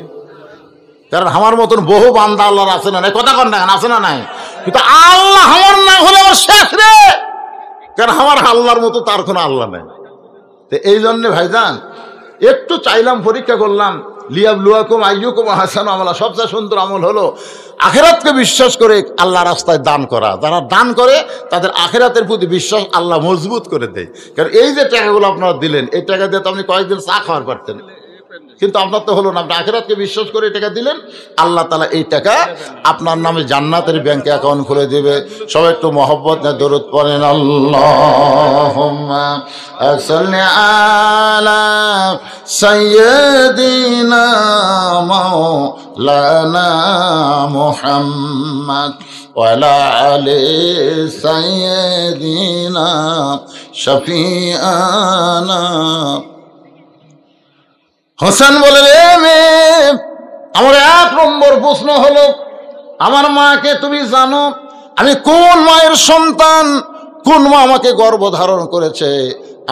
কারণ আমার মতন বহু বান্দা আল্লাহর আছে না নাই, কথা কন না আছে না নাই, কিন্তু আল্লাহ আমার না হলে আমার শেষ রে, কারণ আমার আল্লাহর মতো তার কোনো আল্লাহ নেই। তো এই জন্যে ভাইজান একটু চাইলাম, পরীক্ষা করলাম, লিয়াবলুয়াকুম আইয়ুকুম আহসানু আমালা, সবচেয়ে সুন্দর আমল হলো আখিরাতকে বিশ্বাস করে আল্লাহ রাস্তায় দান করা। যারা দান করে তাদের আখিরাতের প্রতি বিশ্বাস আল্লাহ মজবুত করে দেয়। কারণ এই যে টাকাগুলো আপনারা দিলেন, এই টাকা দিয়ে তো আপনি কয়েকদিন চা খাওয়ার পারতেন, কিন্তু আপনার তো হলো না, আপনি আখিরাতকে বিশ্বাস করে এই টাকা দিলেন, আল্লাহ তাআলা এই টাকা আপনার নামে জান্নাতের ব্যাংকে অ্যাকাউন্ট খুলে দেবে। সবাই একটু মহব্বত না দরুদ পড়েন, আল্লাহুম্মা সাল্লি আলা সাইয়্যিদিনা মাওলানা মুহাম্মদ ওয়া আলা আলি সাইয়্যিদিনা শাফিআনা। হোসেন বলে, রে মেয়ে, আমার 1 নম্বর প্রশ্ন হলো, আমার মাকে তুমি জানো? আমি কোন মায়ের সন্তান? কোন মা আমাকে গর্ভধারণ করেছে?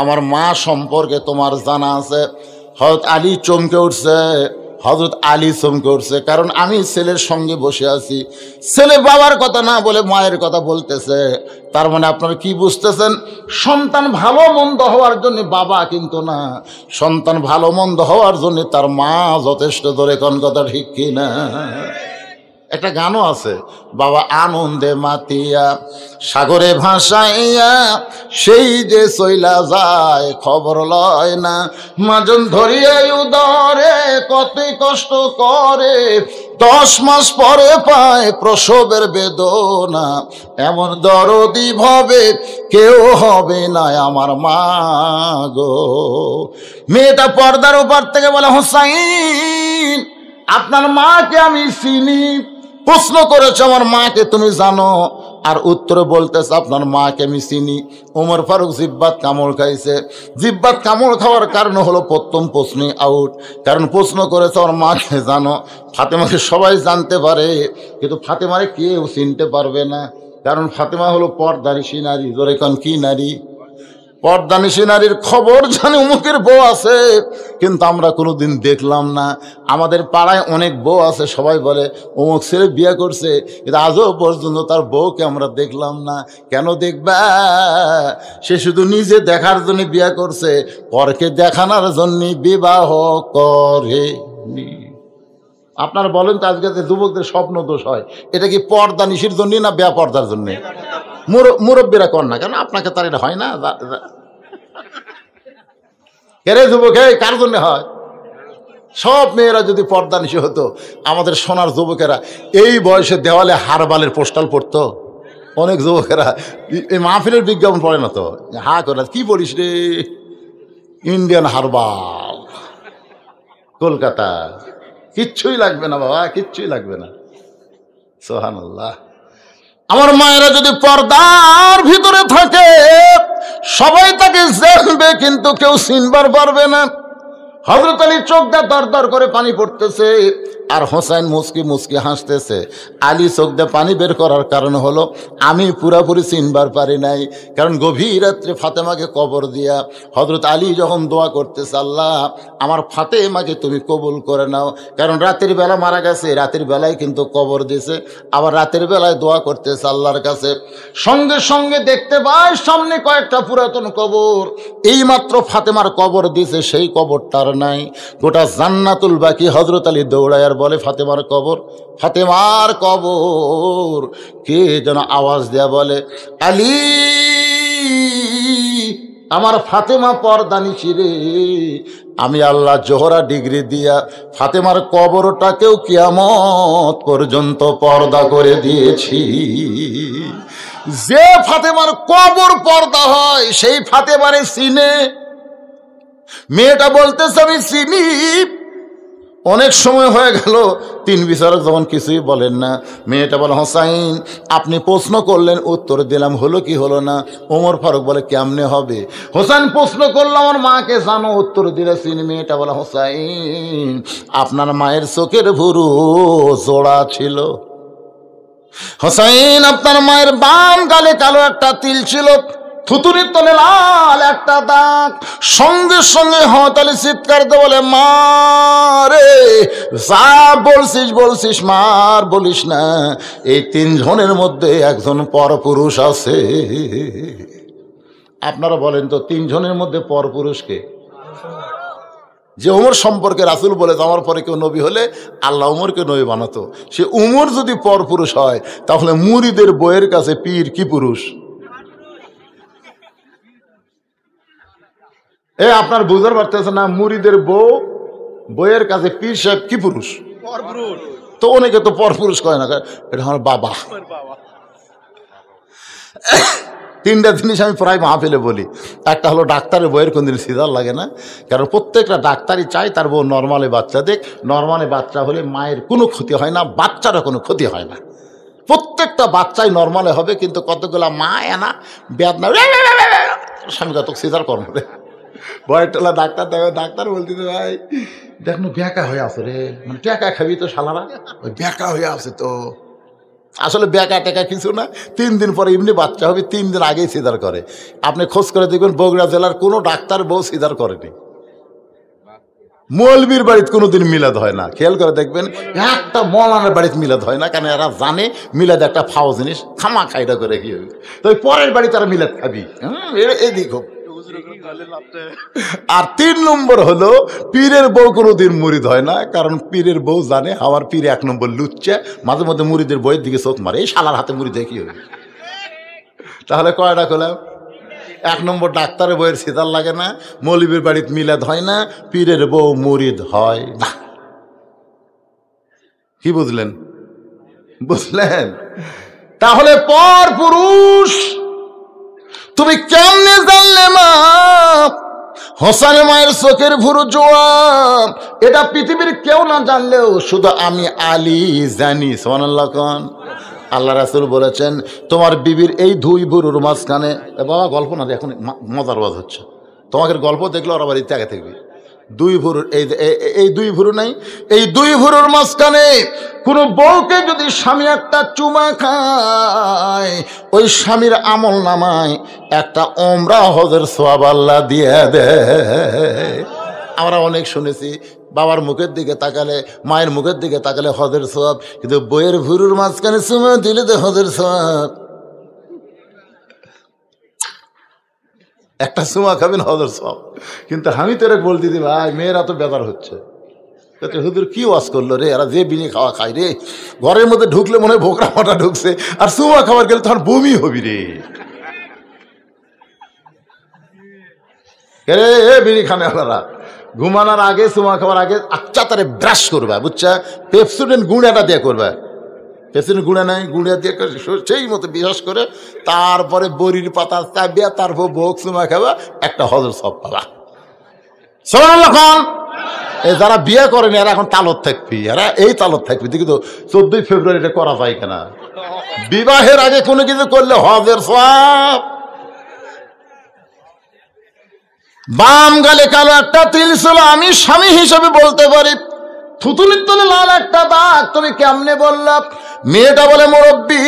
আমার মা সম্পর্কে তোমার জানা আছে? হযরত আলী চমকে উঠছে, হযরত আলী চমকে উঠছে, কারণ আমি ছেলের সঙ্গে বসে আছি, ছেলে বাবার কথা না বলে মায়ের কথা বলতেছে। তার মানে আপনারা কি বুঝতেছেন? সন্তান ভালো মন্দ হওয়ার জন্য বাবা কিন্তু না, সন্তান ভালো মন্দ হওয়ার জন্য তার মা যথেষ্ট। ধরে কোন কথা ঠিক কি না? একটা গানও আছে, বাবা আনন্দে মাতিয়া সাগরে ভাসাইয়া সেই যে চইলা যায় খবর লয় না, মাজন ধরিয়া উদরে কতই কষ্ট করে, 10 মাস পরে পায় প্রসবের বেদনা, এমন দরদি ভাবে কেউ হবে না আমার মা গো। মেয়েটা পর্দার ওপার থেকে বলে, হোসাইন, আপনার মাকে আমি চিনি। প্রশ্ন করেছে, আমার মাকে তুমি জানো? আর উত্তরে বলতেছে, আপনার মাকে আমি চিনি। ওমর ফারুক জিব্বাত কামড় খাইছে। জিব্বাত কামড় খাওয়ার কারণ হলো প্রথম প্রশ্নে আউট, কারণ প্রশ্ন করেছে আমার মাকে জানো। ফাতেমাকে সবাই জানতে পারে, কিন্তু ফাতেমারে কেউ চিনতে পারবে না, কারণ ফাতেমা হলো পর্দানিশী নারী। জোরে কোন কি নারী? পর্দানিশী নারীর খবর জানে অমুকের বউ আছে, কিন্তু আমরা কোনোদিন দেখলাম না। আমাদের পাড়ায় অনেক বউ আছে, সবাই বলে অমুক ছেলে বিয়ে করছে, কিন্তু আজও পর্যন্ত তার বউকে আমরা দেখলাম না। কেন দেখবা? সে শুধু নিজে দেখার জন্য বিয়ে করছে, পরকে দেখানোর জন্য বিবাহ করেনি। আপনারা বলেন তো, আজকে যে যুবকদের স্বপ্ন দোষ হয়, এটা কি পর্দানিশীর জন্য না বেপর্দার জন্য? মুরব্বীরা কর না কেন? আপনাকে তার এটা হয় না? কেরে যুবক, কার জন্য হয়? সব মেয়েরা যদি পর্দানিশী হতো, আমাদের সোনার যুবকেরা এই বয়সে দেওয়ালে হারবালের পোস্টাল পড়তো। অনেক যুবকেরা এই মাহফিলের বিজ্ঞাপন পড়ে না তো, হা করে কি পড়িস রে? Indian herbal, Kolkata. কিচ্ছুই লাগবে না বাবা, কিচ্ছুই লাগবে না। সুবহানাল্লাহ। আমার মায়েরা যদি পর্দার ভিতরে থাকে, সবাই তাকে জানবে, কিন্তু কেউ চিনবার পারবে না। হযরত আলী চোখ দিয়ে দর দর করে পানি পড়তেছে, আর হোসেন মুস্কি মুস্কি হাসতেছে। আলী চোখ দিয়ে পানি বের করার কারণ হলো, আমি পুরাপুরি চিনবার পারি নাই, কারণ গভীর রাত্রে ফাতেমাকে কবর দিয়া হযরত আলী যখন দোয়া করতেছে, আল্লাহ আমার ফাতেমাকে তুমি কবুল করে নাও, কারণ রাতের বেলা মারা গেছে, রাতের বেলায় কিন্তু কবর দিয়েছে, আবার রাতের বেলায় দোয়া করতেছে আল্লাহর কাছে। সঙ্গে সঙ্গে দেখতে পায় সামনে কয়েকটা পুরাতন কবর, এইমাত্র ফাতেমার কবর দিয়েছে, সেই কবরটার নাই। গোটা জান্নাতুল বাকি হযরত আলী দৌড়ায় আর বলে, ফাতেমার কবর, ফাতেমার কবর। কে যেন আওয়াজ দেয়া বলে, আলী, আমার ফাতেমা পর্দানিশী রে, আমি আল্লাহ জোহরা ডিগ্রি দিয়া ফাতেমার কবরটাকেও কিয়ামত পর্যন্ত পর্দা করে দিয়েছি। যে ফাতেমার কবর পর্দা হয়, সেই ফাতেমারে চিনে। মেয়েটা বলতেছে, আমি চিনি। অনেক সময় হয়ে গেল, 3 বিচারক যখন কিছুই বলেন না, মেয়েটা বলে, হোসাইন আপনি প্রশ্ন করলেন, উত্তর দিলাম, হলো কি হলো না? ওমর ফারুক বলে, কেমনে হবে? হোসাইন প্রশ্ন করলাম, আমার মাকে জানো? উত্তর দিলে চিনি। মেয়েটা বলে, হোসাইন আপনার মায়ের চোখের ভুরু জোড়া ছিল। হোসাইন আপনার মায়ের বাম গালে কালো একটা তিল ছিল, থুতুরির তলে লাল একটা দাগ। সঙ্গে সঙ্গে হতালি চিৎকার দিয়ে বলে, মা রে, যা বলছিস বলছিস, মার বলিস না। এই 3 জনের মধ্যে একজন পরপুরুষ আছে। আপনারা বলেন তো, 3 জনের মধ্যে পরপুরুষকে? যে উমর সম্পর্কে রাসূল বলেছে, আমার পরে কেউ নবী হলে আল্লাহ উমরকে নবী বানাতো। সে উমর যদি পরপুরুষ হয়, তাহলে মুরিদের বইয়ের কাছে পীর কি পুরুষ? আপনার বুঝতে পারতেছে না? মুরিদের বউ বইয়ের কাছে পীর সাহেব কি পুরুষ, তো অনেকে তো পরপুরুষ কয় না, এটা আমার বাবা। তিনটা জিনিস আমি প্রায় মাহফিলে বলি। একটা হলো ডাক্তারের বইয়ের কোনদিন সিজার লাগে না, কারণ প্রত্যেকটা ডাক্তারই চায় তার বউ নর্মালে বাচ্চা দেখ। নর্মালে বাচ্চা হলে মায়ের কোনো ক্ষতি হয় না, বাচ্চারও কোনো ক্ষতি হয় না। প্রত্যেকটা বাচ্চাই নর্মালে হবে, কিন্তু কতগুলা মা এনা বেদনা স্বামী কত সিজার কর্ম রে। বয়টা ডাক্তার দেখো, ডাক্তার বলতে ভাই দেখ না ব্যাকা হয়ে আছে রে, মানে ট্যাকা খাবি তো শালারা, ওই ব্যাকা হয়ে আছে তো। আসলে ব্যাকা টেকা কিছু না, 3 দিন পরে এমনি বাচ্চা হবে, 3 দিন আগেই সিজার করে। আপনি খোঁজ করে দেখবেন বগুড়া জেলার কোনো ডাক্তার বউ সিজার করেনি। মৌলবীর বাড়িতে কোনোদিন মিলাদ হয় না, খেয়াল করে দেখবেন। একটা মৌলানার বাড়িতে মিলাদ হয় না, কারণ এরা জানে মিলাদ একটা ফাও জিনিস, খামা খাইটা করে কি হবে, তো পরের বাড়িতে তারা মিলাদ খাবি। এদিক হোক। আর 3 নম্বর হলো পীরের বউ কোনোদিন মুরিদ হয় না, কারণ পীরের বউ জানে আমার পীর 1 নম্বর লুচ্চা, মাঝে মধ্যে মুরিদের বইয়ের দিকে চোখ মারে, এই শালার হাতে মুরিদ কি হবে। তাহলে কয়টা করলাম? 1 নম্বর ডাক্তারের বইয়ের সিজার লাগে না, মৌলবীর বাড়িতে মিলাদ হয় না, পীরের বউ মুরিদ হয় না। কি বুঝলেন? বুঝলেন? তাহলে পর পুরুষ তুমি কেমনে জানলে মা হোসেন মায়ের চোখের ভুরু জোয়ান? এটা পৃথিবীর কেউ না জানলেও শুধু আমি আলী জানি। সুবহানাল্লাহ কোন। আল্লাহ রাসূল বলেছেন তোমার বিবির এই 2 ভুরুর মাঝখানে, বাবা গল্প না, এখন মজার ওয়াজ হচ্ছে, তোমাকে গল্প দেখলে ওরা বাড়িতে আগে থাকবি। 2 ভুরুর এই 2 ভুরু নাই, এই 2 ভুরুর মাঝখানে কোনো বউকে যদি স্বামী একটা চুমা খায়, ওই স্বামীর আমল নামায় একটা ওমরা হজের সওয়াব আল্লাহ দিয়ে দেয়। আমরা অনেক শুনেছি বাবার মুখের দিকে তাকালে, মায়ের মুখের দিকে তাকালে হজের সওয়াব, কিন্তু বইয়ের ভুরুর মাঝখানে চুমা দিলে তো হজের সওয়াব। একটা চুমা খাবেন হজের সওয়াব। কিন্তু আমি তো এরকম বলতে দিই ভাই, মেয়েরা তো বেজার হচ্ছে, হুজুর কি ওয়াজ করলো রে, এরা যে বিনি খাওয়া খাই রে, ঘরের মধ্যে ঢুকলে মনে হয় ভোকরা মাটা ঢুকছে, আর চুমা খাবার গেলে তখন বমি হবি রে। বিড়ি খানে ওনারা ঘুমানোর আগে, চুমা খাওয়ার আগে আচ্ছা তারে ব্রাশ করবা, বুঝছা, পেপসুডেন্ট গুঁড়াটা দিয়ে করবা, পেপসুডেন্ট গুঁড়া নাই, গুঁড়া দিয়ে সেই মতো বিশ্বাস করে, তারপরে বড়ির পাতা চাবিয়া, তারপর ভোগ চুমা খাবা, একটা হজর সব পাবা। সুবহানাল্লাহ খান। এই যারা বিয়ে করেনি এরা এখন তালত থাকবি, এরা এই তালত থাকবি। দেখি তো 14 ফেব্রুয়ারি এটা করা যায় কিনা। বিবাহের আগে কোনো কিছু করলে হজের সওয়াব। বাম গালে কালো একটা তিল ছিল, আমি স্বামী হিসেবে বলতে পারি, থুতুনির তলে লাল একটা দাগ, তুমি কেমনে বললা? মেয়েটা বলে মুরব্বি,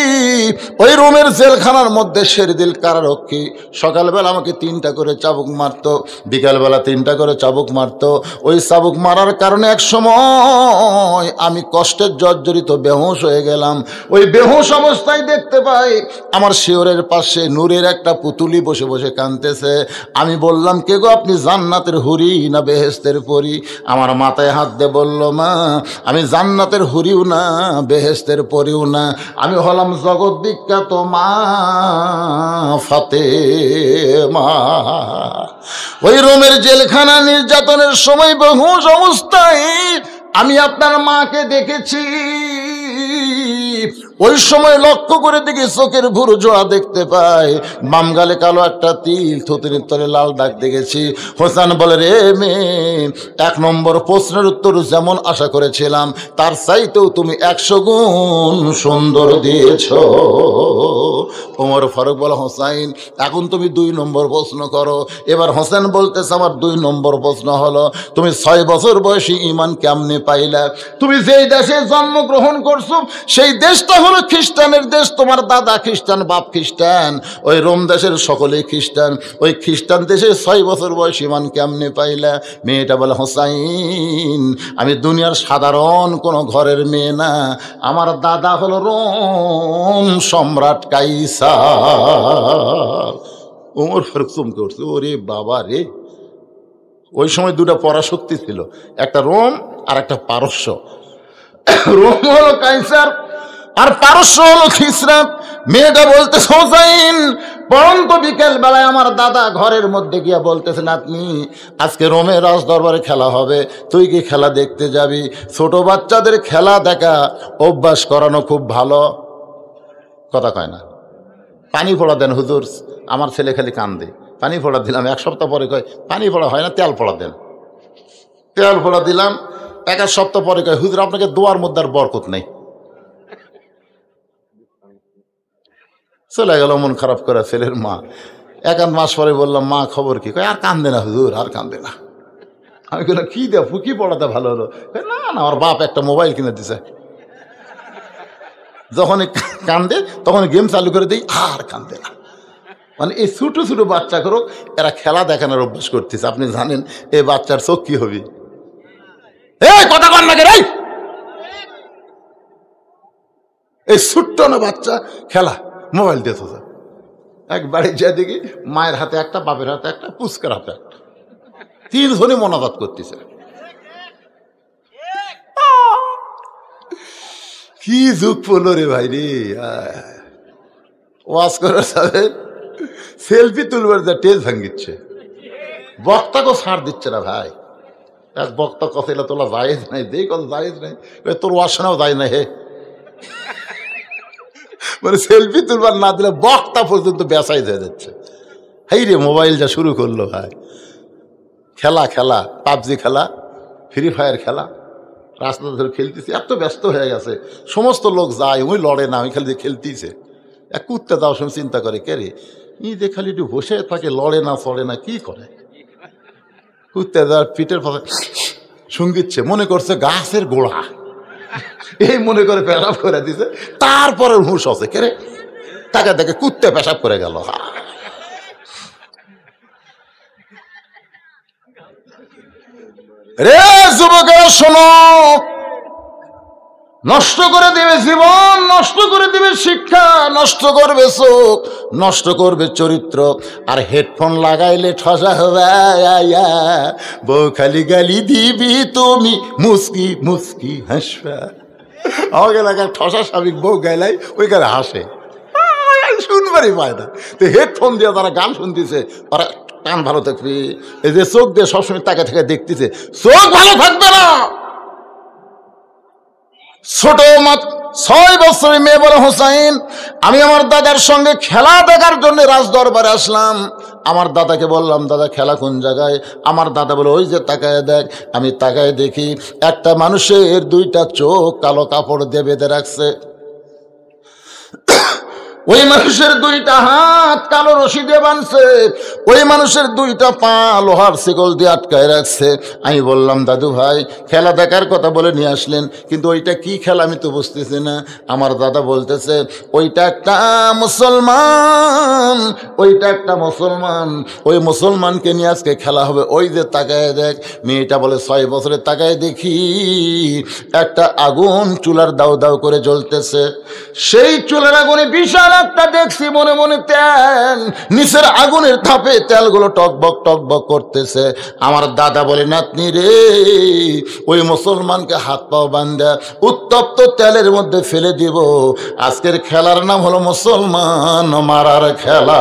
ওই রুমের জেলখানার মধ্যে শেরদিল কারারক্ষী সকালবেলা আমাকে 3টা করে চাবুক মারতো, বিকালবেলা 3টা করে চাবুক মারতো। ওই চাবুক মারার কারণে এক সময় আমি কষ্টের জর্জরিত বেহুশ হয়ে গেলাম। ওই বেহুশ অবস্থায় দেখতে পাই আমার শিওরের পাশে নূরের একটা পুতুলি বসে বসে কাঁদতেছে। আমি বললাম, কে গো আপনি, জান্নাতের হুরি না বেহেশতের পরী? আমার মাথায় হাত দিয়ে বলল, মা আমি জান্নাতের হুরিও না বেহেশতের পরীও না, আমি হলাম জগৎ বিখ্যাত মা ফাতেমা। ওই রোমের জেলখানা নির্যাতনের সময় বেহুশ অবস্থায় আমি আপনার মাকে দেখেছি। ওই সময় লক্ষ্য করে দেখি চোখের ভুরু জোড়া দেখতে পাই, বাম গালে কালো একটা তিল, থুতনির তলে লাল দাগ দেখেছি। হোসেন বলে, রে মেয়ে, 1 নম্বর প্রশ্নের উত্তর যেমন আশা করেছিলাম তার চাইতেও তুমি 100 গুণ সুন্দর দিয়েছ। ওমর ফারুক বলে, হোসাইন এখন তুমি 2 নম্বর প্রশ্ন করো। এবার হোসেন বলতেছে, আমার 2 নম্বর প্রশ্ন হলো, তুমি 6 বছর বয়সী ঈমান কেমনে পাইলা? তুমি যেই দেশে জন্মগ্রহণ করছো সেই দেশটা হলো খ্রিস্টানের দেশ, তোমার দাদা খ্রিস্টান, বাপ খ্রিস্টান, ওই রোম দেশের সকলেই খ্রিস্টান, ওই খ্রিস্টান দেশে 6 বছর বয়স ঈমান কেমনে পাইলা? মেয়েটা বলে, হোসাইন আমি দুনিয়ার সাধারণ কোনো ঘরের মেয়ে না, আমার দাদা হলো রোম সম্রাট কাইসার। ওমর ফারুক চমকে উঠছে, ওরে বাবা রে। ওই সময় 2টা পরাশক্তি ছিল, একটা রোম আর একটা পারস্য। রোম হলো কাইসার, আর পারস্য হলো খিসরা। মেয়েটা বলতেছে হোসাইন, পরন্ত বিকেল বেলায় আমার দাদা ঘরের মধ্যে গিয়া বলতেছে, নাতনি আজকে রোমের রাজ দরবারে খেলা হবে, তুই কি খেলা দেখতে যাবি? ছোট বাচ্চাদের খেলা দেখা অভ্যাস করানো খুব ভালো। কথা কয় না। পানি ফোড়া দেন হুজুর, আমার ছেলে খালি কান্দে। পানি ফোড়া দিলাম, এক সপ্তাহ পরে কয় পানি ফোড়া হয় না, তেল ফোড়া দেন। তেল ফোড়া দিলাম, এক সপ্তাহ পরে কয় হুজুর আপনাকে দোয়ার মধ্যে আর বরকত নেই। চলে গেল মন খারাপ করে ছেলের মা। এক আধ মাস পরে বললাম, মা খবর কি? কয় আর কান্দে না হুজুর, আর কান্দে না। আমি বললাম কি দেখ কি পড়াতে ভালো হলো? না না, আমার বাপ একটা মোবাইল কিনে দিছে। যখন কান্দে তখন গেম চালু করে দিই, আর কান্দে না। মানে এই ছোট ছোট বাচ্চা করো, এরা খেলা দেখানোর অভ্যাস করতেছে। আপনি জানেন এই বাচ্চার চোখ কি হবে? এই কথা কন না রে, এই ছোট্ট না বাচ্চা খেলা মোবাইল দিয়ে তো এক বাড়ি যা দেখি মায়ের হাতে একটা, বাপের হাতে একটা, পুচকার হাতে একটা, তিনজনই মনাজাত করতেছে। কি যুগ পড়লো রে ভাই রে। ওয়াজ করার সাথে সেলফি তুলবার যা টেজ ভাঙিচ্ছে, বক্তাকে ছাড় দিচ্ছে না ভাই। এক বক্তা কথা এলা তোলা জায়েজ নাই, দেই কথা জায়েজ নাই, তোর ওয়াজ শোনাও যায় না হে। মানে সেলফি তুলবার না দিলে বক্তা পর্যন্ত বেসাই হয়ে যাচ্ছে। এই রে মোবাইল যা শুরু করলো ভাই, খেলা খেলা, পাবজি খেলা, ফ্রি ফায়ার খেলা, রাস্তা ধরে খেলতেছে, এত ব্যস্ত হয়ে গেছে। সমস্ত লোক যায়, ওই লড়ে না, ওই খালি খেলতেছে। এক কুত্তে যাওয়ার সময় চিন্তা করে, কে রে ই যে খালি একটু বসে থাকে, লড়ে না চড়ে না, কি করে? কুত্তে যাওয়ার পিঠের পাশে শুঙ্গিচ্ছে, মনে করছে গাছের গোড়া, এই মনে করে পেশাব করে দিছে। তারপরে হুঁশ আছে, কে রে তাকে দেখে কুত্তে পেশাব করে গেল। রে যুবকেরা শোনো, নষ্ট করে দেবে জীবন, নষ্ট করে দেবে শিক্ষা, নষ্ট করবে চোখ, নষ্ট করবে চরিত্র। আর হেডফোন লাগাইলে ঠসা হবে, বউ খালি গালি দিবি তুমি মুস্কি মুস্কি হাসবা। আমাকে এলাকায় ঠসা স্বাভাবিক বউ গাইলাই ওইখানে হাসে, শুনবারই পায় না। তো হেডফোন দিয়ে তারা গান শুনতেছে, ওরা কান ভালো থাকবে। এই যে চোখ দিয়ে সবসময় তাকে থেকে দেখতেছে, চোখ ভালো থাকবে না। ছোট 6 বছরের মেয়ে বলে, হোসাইন আমি আমার দাদার সঙ্গে খেলা দেখার জন্য রাজ দরবারে আসলাম। আমার দাদাকে বললাম, দাদা খেলা কোন জায়গায়? আমার দাদা বলে, ওই যে তাকায় দেখ। আমি তাকায় দেখি একটা মানুষের 2টা চোখ কালো কাপড় দিয়ে বেঁধে রাখছে, ওই মানুষের 2টা হাত কালো রশি দিয়ে বাঁধছে, ওই মানুষের 2টা পা লোহার শিকল দিয়ে আটকায় রাখছে। আমি বললাম, দাদু ভাই খেলা দেখার কথা বলে নিয়ে আসলেন, কিন্তু ওইটা কি খেলা আমি তো বুঝতেছি না। আমার দাদা বলতেছে, ওইটা একটা মুসলমান, ওইটা একটা মুসলমান, ওই মুসলমানকে নিয়ে আজকে খেলা হবে। ওই যে তাকায় দেখ। মেয়েটা বলে, 6 বছরে তাকায় দেখি একটা আগুন চুলার দাউ দাউ করে জ্বলতেছে। সেই চুলার আগুনে বিশাল একটা দেখছি, মনে মনে তেল, নিচের আগুনের তাপে তেলগুলো টকবক টকবক করতেছে। আমার দাদা বলে, নাতনি রে ওই মুসলমানকে হাত পাও বান্ধা উত্তপ্ত তেলের মধ্যে ফেলে দিব। আজকের খেলার নাম হলো মুসলমান মারার খেলা।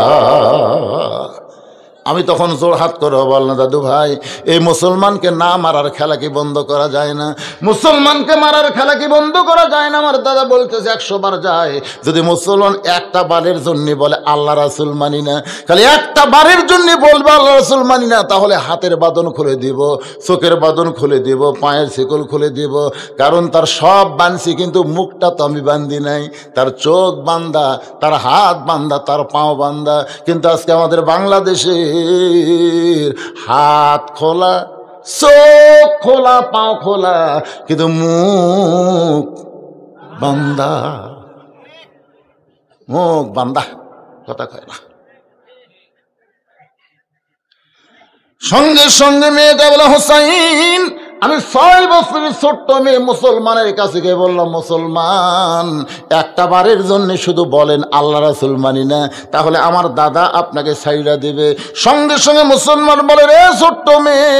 আমি তখন জোর হাত করে বললাম, দাদু ভাই এই মুসলমানকে না মারার খেলা কি বন্ধ করা যায় না? মুসলমানকে মারার খেলা কি বন্ধ করা যায় না? আমার দাদা বলতেছে, 100 বার যায়। যদি মুসলমান একটা বারের জন্য বলে আল্লাহ রাসূল মানি না, খালি একটা বারের জন্য বলবে আল্লাহ রাসূল মানি না, তাহলে হাতের বাঁধন খুলে দিব, চোখের বাঁধন খুলে দিব, পায়ের শিকল খুলে দিব। কারণ তার সব বাঁধছি, কিন্তু মুখটা তো আমি বান্ধি নাই। তার চোখ বান্ধা, তার হাত বান্ধা, তার পাও বান্ধা। কিন্তু আজকে আমাদের বাংলাদেশে হাত খোলা, চোখ খোলা, পাও খোলা, কিন্তু মুখ বান্ধা, মুখ বান্ধা, কথা কয় না। সঙ্গে সঙ্গে মেয়েটা বলে, হোসাইন আমি 6 বছরের ছোট্ট মেয়ে মুসলমানের কাছে গিয়ে বললাম, মুসলমান একটা বারের জন্য শুধু বলেন আল্লাহ রাসূল মানি না, তাহলে আমার দাদা আপনাকে ছাইড়া দেবে। সঙ্গে সঙ্গে মুসলমান বলে, রে ছোট্ট মেয়ে,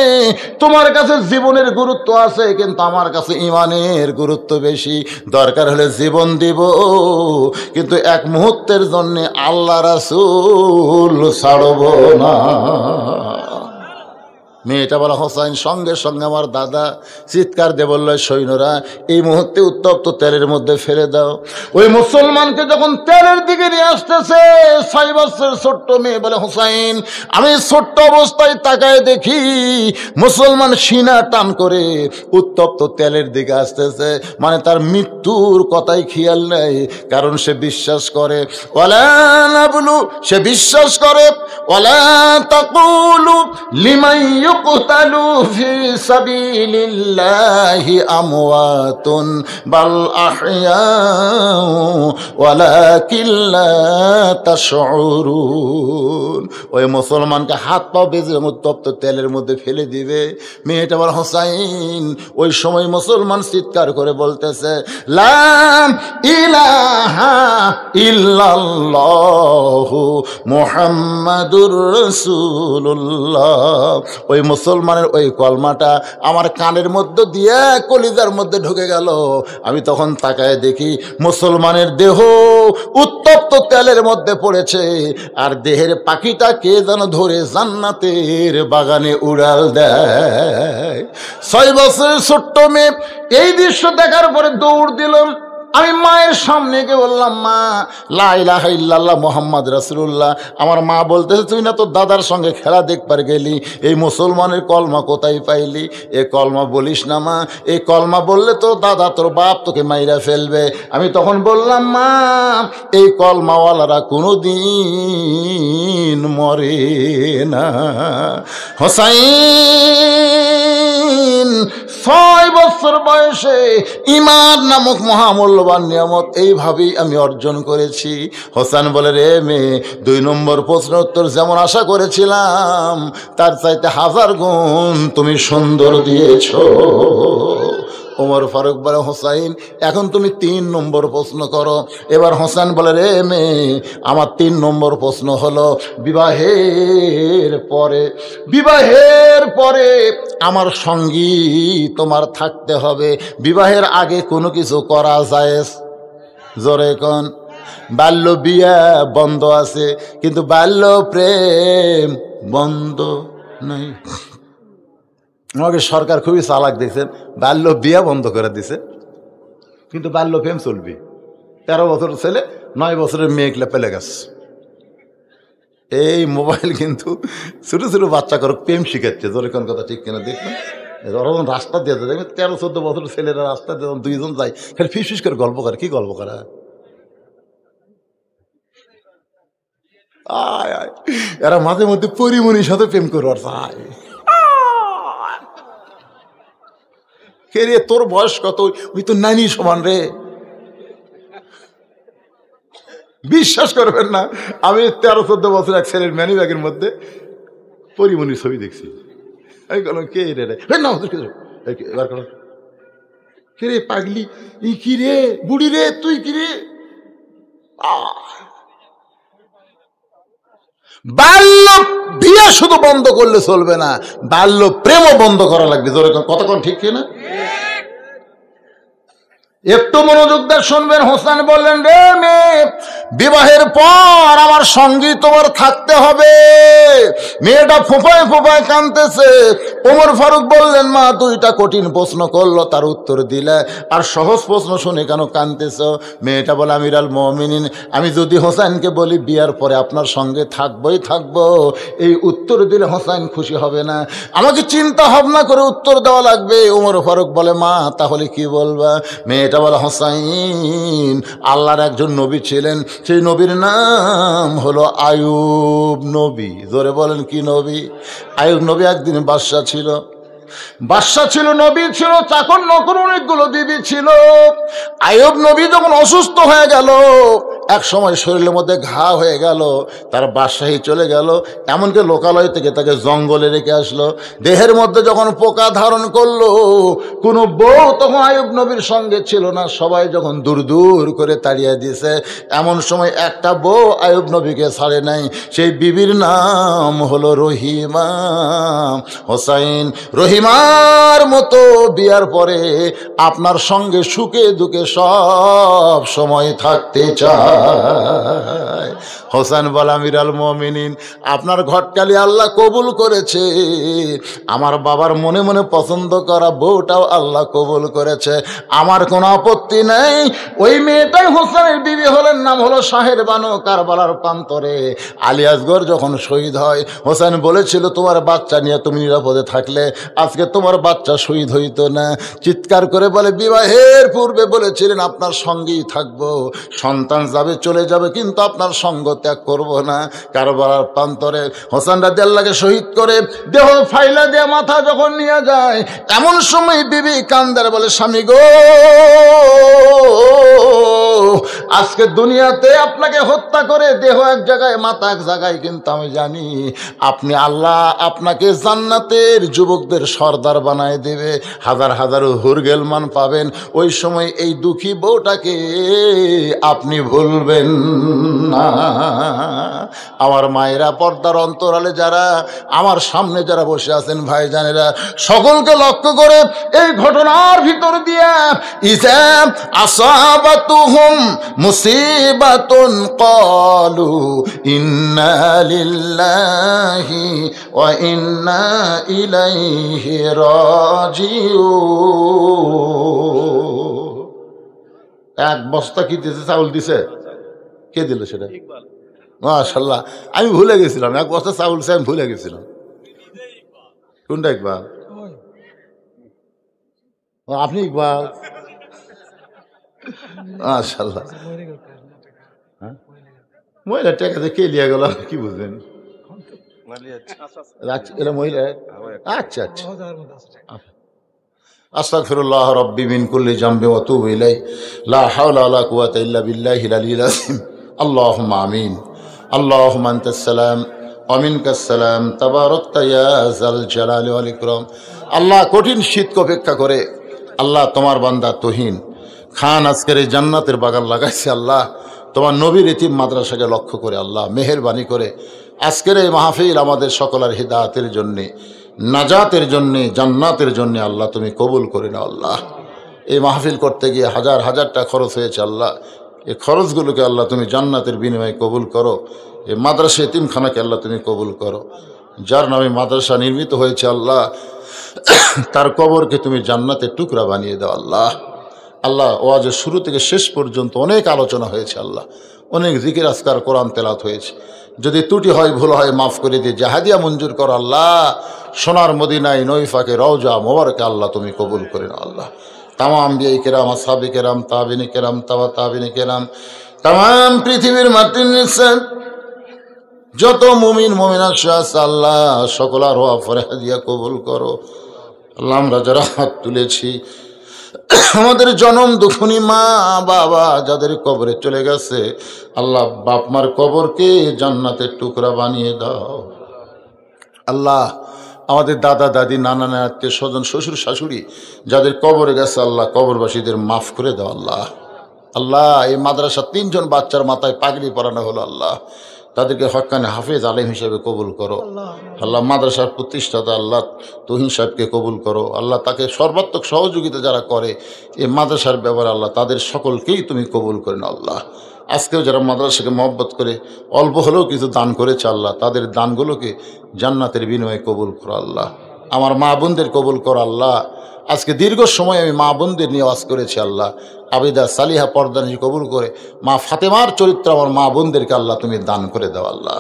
তোমার কাছে জীবনের গুরুত্ব আছে, কিন্তু আমার কাছে ইমানের গুরুত্ব বেশি। দরকার হলে জীবন দিব, কিন্তু এক মুহূর্তের জন্য আল্লাহ রাসূল ছাড়ব না। মেয়েটা বলা, হোসাইন, সঙ্গে সঙ্গে আমার দাদা চিৎকার দিয়ে বলল, সৈন্যরা এই মুহূর্তে উত্তপ্ত তেলের মধ্যে ফেলে দাও। ওই মুসলমানকে যখন তেলের দিকে নিয়ে আসতেছে, 6 বছরের ছোট্ট মেয়ে বলে, হোসাইন, আমি ছোট্ট অবস্থায় তাকায় দেখি মুসলমান সিনা টান করে উত্তপ্ত তেলের দিকে আসতেছে, মানে তার মৃত্যুর কথাই খেয়াল নেই। কারণ সে বিশ্বাস করে, ওয়ালা নাবলু, সে বিশ্বাস করে, ওয়ালা তাকুলু লিমান ইউকতালু ফি সাবিলিল্লাহি আমওয়াতুন বাল আহইয়াউ ওয়ালাকিন লা তাশউরুন। ওই মুসলমানকে হাত পা বেঁধে উত্তপ্ত তেলের মধ্যে ফেলে দিবে। মেয়েটা বলে, হোসাইন, ওই সময় মুসলমান চিৎকার করে বলতেছে, লা ইলাহা ইল্লাল্লাহু মুহাম্মাদুর রাসূলুল্লাহ। ওই মুসলমানের ওই কলমাটা আমার কানের মধ্যে দিয়ে কলিজার মধ্যে ঢুকে গেল। আমি তখন তাকায় দেখি মুসলমানের দেহ উত্তপ্ত তেলের মধ্যে পড়েছে, আর দেহের পাখিটা কে যেন ধরে জান্নাতের বাগানে উড়াল দেয়। 6 বছরের ছোট্ট মেয়ে এই দৃশ্য দেখার পরে দৌড় দিলাম। আমি মায়ের সামনে গিয়ে বললাম, মা, লা ইলাহা ইল্লাল্লাহ মুহাম্মদ রাসূলুল্লাহ। আমার মা বলতেছে, তুই না তোর দাদার সঙ্গে খেলা দেখবার গেলি, এই মুসলমানের কলমা কোথায় পাইলি? এ কলমা বলিস না মা, এই কলমা বললে তো দাদা, তোর বাপ তোকে মাইরা ফেলবে। আমি তখন বললাম, মা, এই কলমাওয়ালারা কোনোদিন মরে না। হোসাইন 6 বছর বয়সে ঈমান নামক মহামূল্যবান নিয়ামত এইভাবেই আমি অর্জন করেছি। হোসেন বলে, রে মেয়ে, 2 নম্বর প্রশ্ন উত্তর যেমন আশা করেছিলাম তার চাইতে 1000 গুণ তুমি সুন্দর দিয়েছ। ওমর ফারুক বলে, হোসাইন, এখন তুমি 3 নম্বর প্রশ্ন করো। এবার হোসেন বলে, রে মেয়ে, আমার 3 নম্বর প্রশ্ন হলো, বিবাহের পরে আমার সঙ্গী তোমার থাকতে হবে। বিবাহের আগে কোনো কিছু করা যায়? জোরে কোন? বাল্য বিয়া বন্ধ আছে, কিন্তু বাল্য প্রেম বন্ধ নাই। আমাকে সরকার খুবই চালাক দেখছেন, বাল্য বিয়া বন্ধ করে দিছে, কিন্তু বাল্য প্রেম চলবে। 13 বছর ছেলে 9 বছরের মেয়েগুলা পেলে গেছে। এই মোবাইল কিন্তু ছোটো ছোটো বাচ্চা করে প্রেম শিখাচ্ছে। জোরে কোন কথা ঠিক কিনা দেখবেন? যখন রাস্তা দিয়ে দেখবেন 13-14 বছর ছেলেরা রাস্তা দিয়ে 2 জন যায়, খালি ফিস করে গল্প করে। কি গল্প করা? এরা মাঝে মধ্যে পরিমণির সাথে প্রেম করবার চায়। কে রে, তোর বয়স কত? ওই তো নানি সমান রে। বিশ্বাস করবেন না, আমি 13-14 বছর এক ছেলের ম্যানি ব্যাগের মধ্যে পরিমণির ছবি দেখছি। আমি বললাম, কে রে? এবার কে রে পাগলি? ই কি রে বুড়ি রে, তুই কি রে? বাল্য বিয়ে শুধু বন্ধ করলে চলবে না, বাল্য প্রেমও বন্ধ করা লাগবে। কতক্ষণ ঠিক কিনা? একটু মনোযোগ দিয়ে শুনবেন। হোসেন বললেন, রে মেয়ে, বিবাহের পর আমার সঙ্গী তোমার থাকতে হবে। মেয়েটা ফোঁপায় ফোঁপায় কাঁদতেছে। ওমর ফারুক বললেন, মা, 2টা কঠিন প্রশ্ন করলো, তার উত্তর দিলে, আর সহজ প্রশ্ন শুনে কেন কাঁদতেছ? মেয়েটা বলে, আমিরাল মুমিনিন, আমি যদি হোসেনকে বলি বিয়ার পরে আপনার সঙ্গে থাকবোই থাকবো, এই উত্তর দিলে হোসেন খুশি হবে না, আমাকে চিন্তা ভাবনা করে উত্তর দেওয়া লাগবে। ওমর ফারুক বলে, মা, তাহলে কি বলবা? মেয়েটা বলে, হোসাইন, আল্লাহর একজন নবী ছিলেন, সেই নবীর নাম হলো আয়ুব নবী। জোরে বলেন, কি নবী? আয়ুব নবী একদিন বাদশা ছিল, নবী ছিল, চাকর নকর অনেকগুলো বিবি ছিল। আয়ুব নবী যখন অসুস্থ হয়ে গেল, এক সময় শরীরের মধ্যে ঘা হয়ে গেল, তার বাদশাহী চলে গেল, এমনকি লোকালয় থেকে তাকে জঙ্গলে রেখে আসলো। দেহের মধ্যে যখন পোকা ধারণ করলো, কোনো বউ তখন আইয়ুব নবীর সঙ্গে ছিল না, সবাই যখন দূর দূর করে তাড়িয়ে দিয়েছে, এমন সময় একটা বউ আইয়ুব নবীকে ছাড়ে নাই। সেই বিবির নাম হলো রহিমা। হোসাইন, রহিমার মতো বিয়ার পরে আপনার সঙ্গে সুখে দুঃখে সব সময় থাকতে চায়। হোসেন বল, আমির আল মুমিনিন, আপনার ঘটকালি আল্লাহ কবুল করেছে, আমার বাবার মনে মনে পছন্দ করা বউটাও আল্লাহ কবুল করেছে, আমার কোনো আপত্তি নেই। ওই মেয়েটাই হোসেনের বিবি হলেন, নাম হলো শাহের বানু, কারবালার প্রান্তরে। আলী আসগর যখন শহীদ হয়, হোসেন বলেছিল তোমার বাচ্চা নিয়ে তুমি নিরাপদে থাকলে আজকে তোমার বাচ্চা শহীদ হইতো না। চিৎকার করে বলে, বিবাহের পূর্বে বলেছিলেন আপনার সঙ্গেই থাকবো, সন্তান যাবে চলে যাবে কিন্তু আপনার সঙ্গ ত্যাগ করবো না। কারবালার প্রান্তরে হোসেন রাদিয়াল্লাহকে শহীদ করে দেহ ফাইলা দিয়ে মাথা যখন নিয়ে যায়, এমন সময় বিবি কান্দার বলে, স্বামী গো, আজকে দুনিয়াতে আপনাকে হত্যা করে দেহ এক জায়গায় মাথা এক জায়গায়, কিন্তু আমি জানি আপনি আল্লাহ আপনাকে জান্নাতের যুবকদের সর্দার বানায় দেবে, হাজার হাজার হুরগেলমান পাবেন। ওই সময় এই দুঃখী বউটাকে আপনি ভুলবেন না। আমার মায়েরা, পর্দার অন্তরালে যারা, আমার সামনে যারা বসে আছেন ভাইজানেরা, সকলকে লক্ষ্য করে এই ঘটনার ভিতর দিয়ে ইযা আসাবাতুহুম মুসিবাতুন ক্বালু ইন্না লিল্লাহি ওয়া ইন্না ইলাইহি রাজিউন। এক বস্তা কি দিয়েছে? চাউল দিছে? কে দিল সেটা? মাশাআল্লাহ, আমি ভুলে গেছিলাম, এক বস্তা চাউল সে আমি ভুলে গেছিলাম। কোনটা ইকবাল? আপনি ইকবাল? মাশাআল্লাহ। মহিলা টাকা দিয়ে কে লিয়া গেল কি বুঝলেন? এটা মহিলা? আচ্ছা আচ্ছা। আস্তাগফিরুল্লাহ রাব্বি মিন কুল্লি যামবি ওয়া আতুবু ইলাইহি লা হাওলা ওয়া লা কুওয়াতা ইল্লা বিল্লাহিল আলিয়্যিল আযীম। আল্লাহুম্মা আমিন। আল্লাহুম্মা আনতাস সালাম ওয়া মিনকাস সালাম তাবারাকতা ইয়া যাল জালালি ওয়াল ইকরাম। আল্লাহ, কঠিন শীতকে উপেক্ষা করে আল্লাহ তোমার বান্দা তুহিন খান আজকের এই জান্নাতের বাগান লাগাইছে। আল্লাহ, তোমার নবীর ইতিম মাদ্রাসাকে লক্ষ্য করে আল্লাহ মেহেরবানি করে আজকের এই মাহফিল আমাদের সকলের হিদায়াতের জন্যে, নাজাতের জন্যে, জান্নাতের জন্যে আল্লাহ তুমি কবুল করে নাও। আল্লাহ, এই মাহফিল করতে গিয়ে হাজার হাজার টাকা খরচ হয়েছে আল্লাহ, এই খরচগুলোকে আল্লাহ তুমি জান্নাতের বিনিময়ে কবুল করো। এই মাদ্রাসা এতিমখানাকে আল্লাহ তুমি কবুল করো। যার নামে মাদ্রাসা নির্মিত হয়েছে আল্লাহ, তার কবরকে তুমি জান্নাতের টুকরা বানিয়ে দাও। আল্লাহ, আল্লাহ ওয়াজের শুরু থেকে শেষ পর্যন্ত অনেক আলোচনা হয়েছে আল্লাহ, অনেক জিকির আজকার কোরআন তেলাওয়াত হয়েছে। যদি ত্রুটি হয়, ভুল হয়, মাফ করে দিয়ে জাহাদিয়া মঞ্জুর করো আল্লাহ। সোনার মদিনায় নৈফাকে রওজা মোবারকে আল্লাহ তুমি কবুল করে নাও। আল্লাহ, তামাম আম্বিয়া কেরাম, আসহাবে কেরাম, তাবিনে কেরাম, তাবিনে কেরাম, তামাম পৃথিবীর মাটির নিচে যত মুমিন মুমিনাত আছে আল্লাহ সকল আর ফরহাদিয়া কবুল করো। আল্লাহ, আমরা যারা হাত তুলেছি, আমাদের জনম দুঃখনী মা বাবা যাদের কবরে চলে গেছে আল্লাহ, বাপ মার কবরকে জান্নাতের টুকরা বানিয়ে দাও। আল্লাহ, আমাদের দাদা দাদি, নানা নানা, আত্মীয় স্বজন, শ্বশুর শাশুড়ি যাদের কবরে গেছে আল্লাহ, কবরবাসীদের মাফ করে দাও। আল্লাহ, আল্লাহ এই মাদ্রাসা 3 জন বাচ্চার মাথায় পাগড়ি পরানো হলো আল্লাহ, তাদেরকে হক্কানে হাফেজ আলেম হিসেবে কবুল করো। আল্লাহ, মাদ্রাসার প্রতিষ্ঠাতা আল্লাহ তুহিন সাহেবকে কবুল করো। আল্লাহ, তাকে সর্বাত্মক সহযোগিতা যারা করে এই মাদ্রাসার ব্যাপারে আল্লাহ, তাদের সকলকেই তুমি কবুল করে নাও। আল্লাহ, আজকেও যারা মাদ্রাসাকে মহব্বত করে অল্প হলেও কিছু দান করেছে আল্লাহ, তাদের দানগুলোকে জান্নাতের বিনিময়ে কবুল করো। আল্লাহ, আমার মা বোনদের কবুল করো। আল্লাহ, আজকে দীর্ঘ সময় আমি মা বোনদের নিয়ে ওয়াজ করেছি আল্লাহ, আবিদা সালিহা পর্দানি কবুল করে মা ফাতেমার চরিত্র আমার মা বোনদেরকে আল্লাহ তুমি দান করে দাও। আল্লাহ,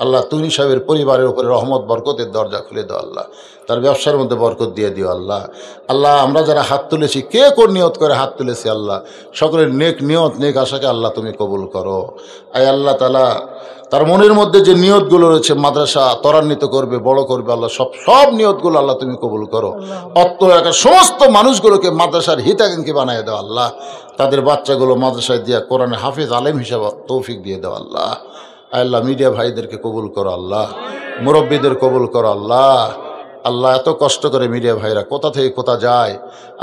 আল্লাহ তুনি সাহেবের পরিবারের উপরে রহমত বরকতের দরজা খুলে দাও আল্লাহ, তার ব্যবসার মধ্যে বরকত দিয়ে দিও আল্লাহ। আল্লাহ আমরা যারা হাত তুলেছি, কে কোন নিয়ত করে হাত তুলেছি আল্লাহ, সকলের নেক নিয়ত নেক আশাকে আল্লাহ তুমি কবুল করো। আয় আল্লাহ তাআলা তার মনের মধ্যে যে নিয়তগুলো রয়েছে, মাদ্রাসা ত্বরান্বিত করবে, বড় করবে আল্লাহ, সব নিয়তগুলো আল্লাহ তুমি কবুল করো। অত্র এলাকার সমস্ত মানুষগুলোকে মাদ্রাসার হিতাকাঙ্ক্ষী বানিয়ে দাও আল্লাহ, তাদের বাচ্চাগুলো মাদ্রাসায় দিয়া কোরআনে হাফিজ আলেম হিসাবে তৌফিক দিয়ে দাও আল্লাহ। আল্লাহ মিডিয়া ভাইদেরকে কবুল করো আল্লাহ, মুরব্বীদের কবুল করো আল্লাহ। আল্লাহ এত কষ্ট করে মিডিয়া ভাইরা কোথা থেকে কোথা যায়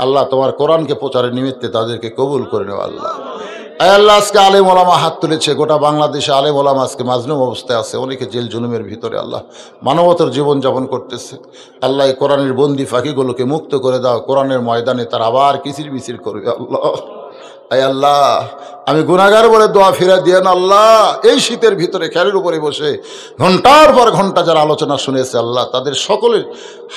আল্লাহ, তোমার কোরআনকে প্রচারের নিমিত্তে তাদেরকে কবুল করে নেও আল্লাহ। আল্লাহ আজকে আলেম ওলামা হাত তুলেছে, গোটা বাংলাদেশে আলেম ওলামা আজকে মাজলুম অবস্থায় আছে, অনেকে জেল জুলুমের ভিতরে আল্লাহ মানবতার জীবনযাপন করতেছে। আল্লাহ এই কোরআনের বন্দি ফাঁকিগুলোকে মুক্ত করে দাও, কোরআনের ময়দানে তার আবার কিচির মিচির করবে আল্লাহ। আয় আল্লাহ আমি গুনাহগার বলে দোয়া ফিরা দিয়েন আল্লাহ। এই শীতের ভিতরে খেরের উপরে বসে ঘন্টার পর ঘন্টা যারা আলোচনা শুনেছে আল্লাহ, তাদের সকলের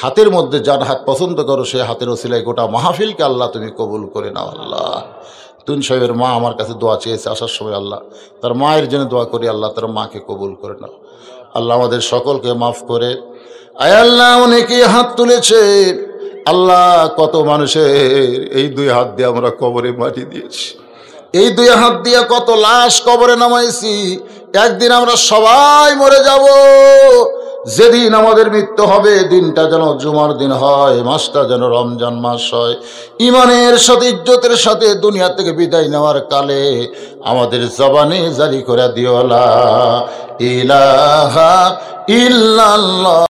হাতের মধ্যে যার হাত পছন্দ করো সে হাতের ওসিলায় গোটা মাহফিলকে আল্লাহ তুমি কবুল করে নাও আল্লাহ। তুন সাহেবের মা আমার কাছে দোয়া চেয়েছে আসার সময় আল্লাহ, তার মায়ের জন্য দোয়া করি আল্লাহ তার মাকে কবুল করে নাও আল্লাহ, আমাদের সকলকে মাফ করে। আয় আল্লাহ অনেকে হাত তুলেছে আল্লাহ, কত মানুষের এই দুই হাত দিয়ে আমরা কবরে মাটি দিয়েছি, এই দুই হাত দিয়ে কত লাশ কবরে নামাইছি। একদিন আমরা সবাই মরে যাব, যেদিন আমাদের মৃত্যু হবে দিনটা যেন জুমার দিন হয়, মাসটা যেন রমজান মাস হয়। ইমানের সাথে ইজ্জতের সাথে দুনিয়া থেকে বিদায় নেওয়ার কালে আমাদের জবানে জারি করে দিও লা ইলাহা ইল্লাল্লাহ।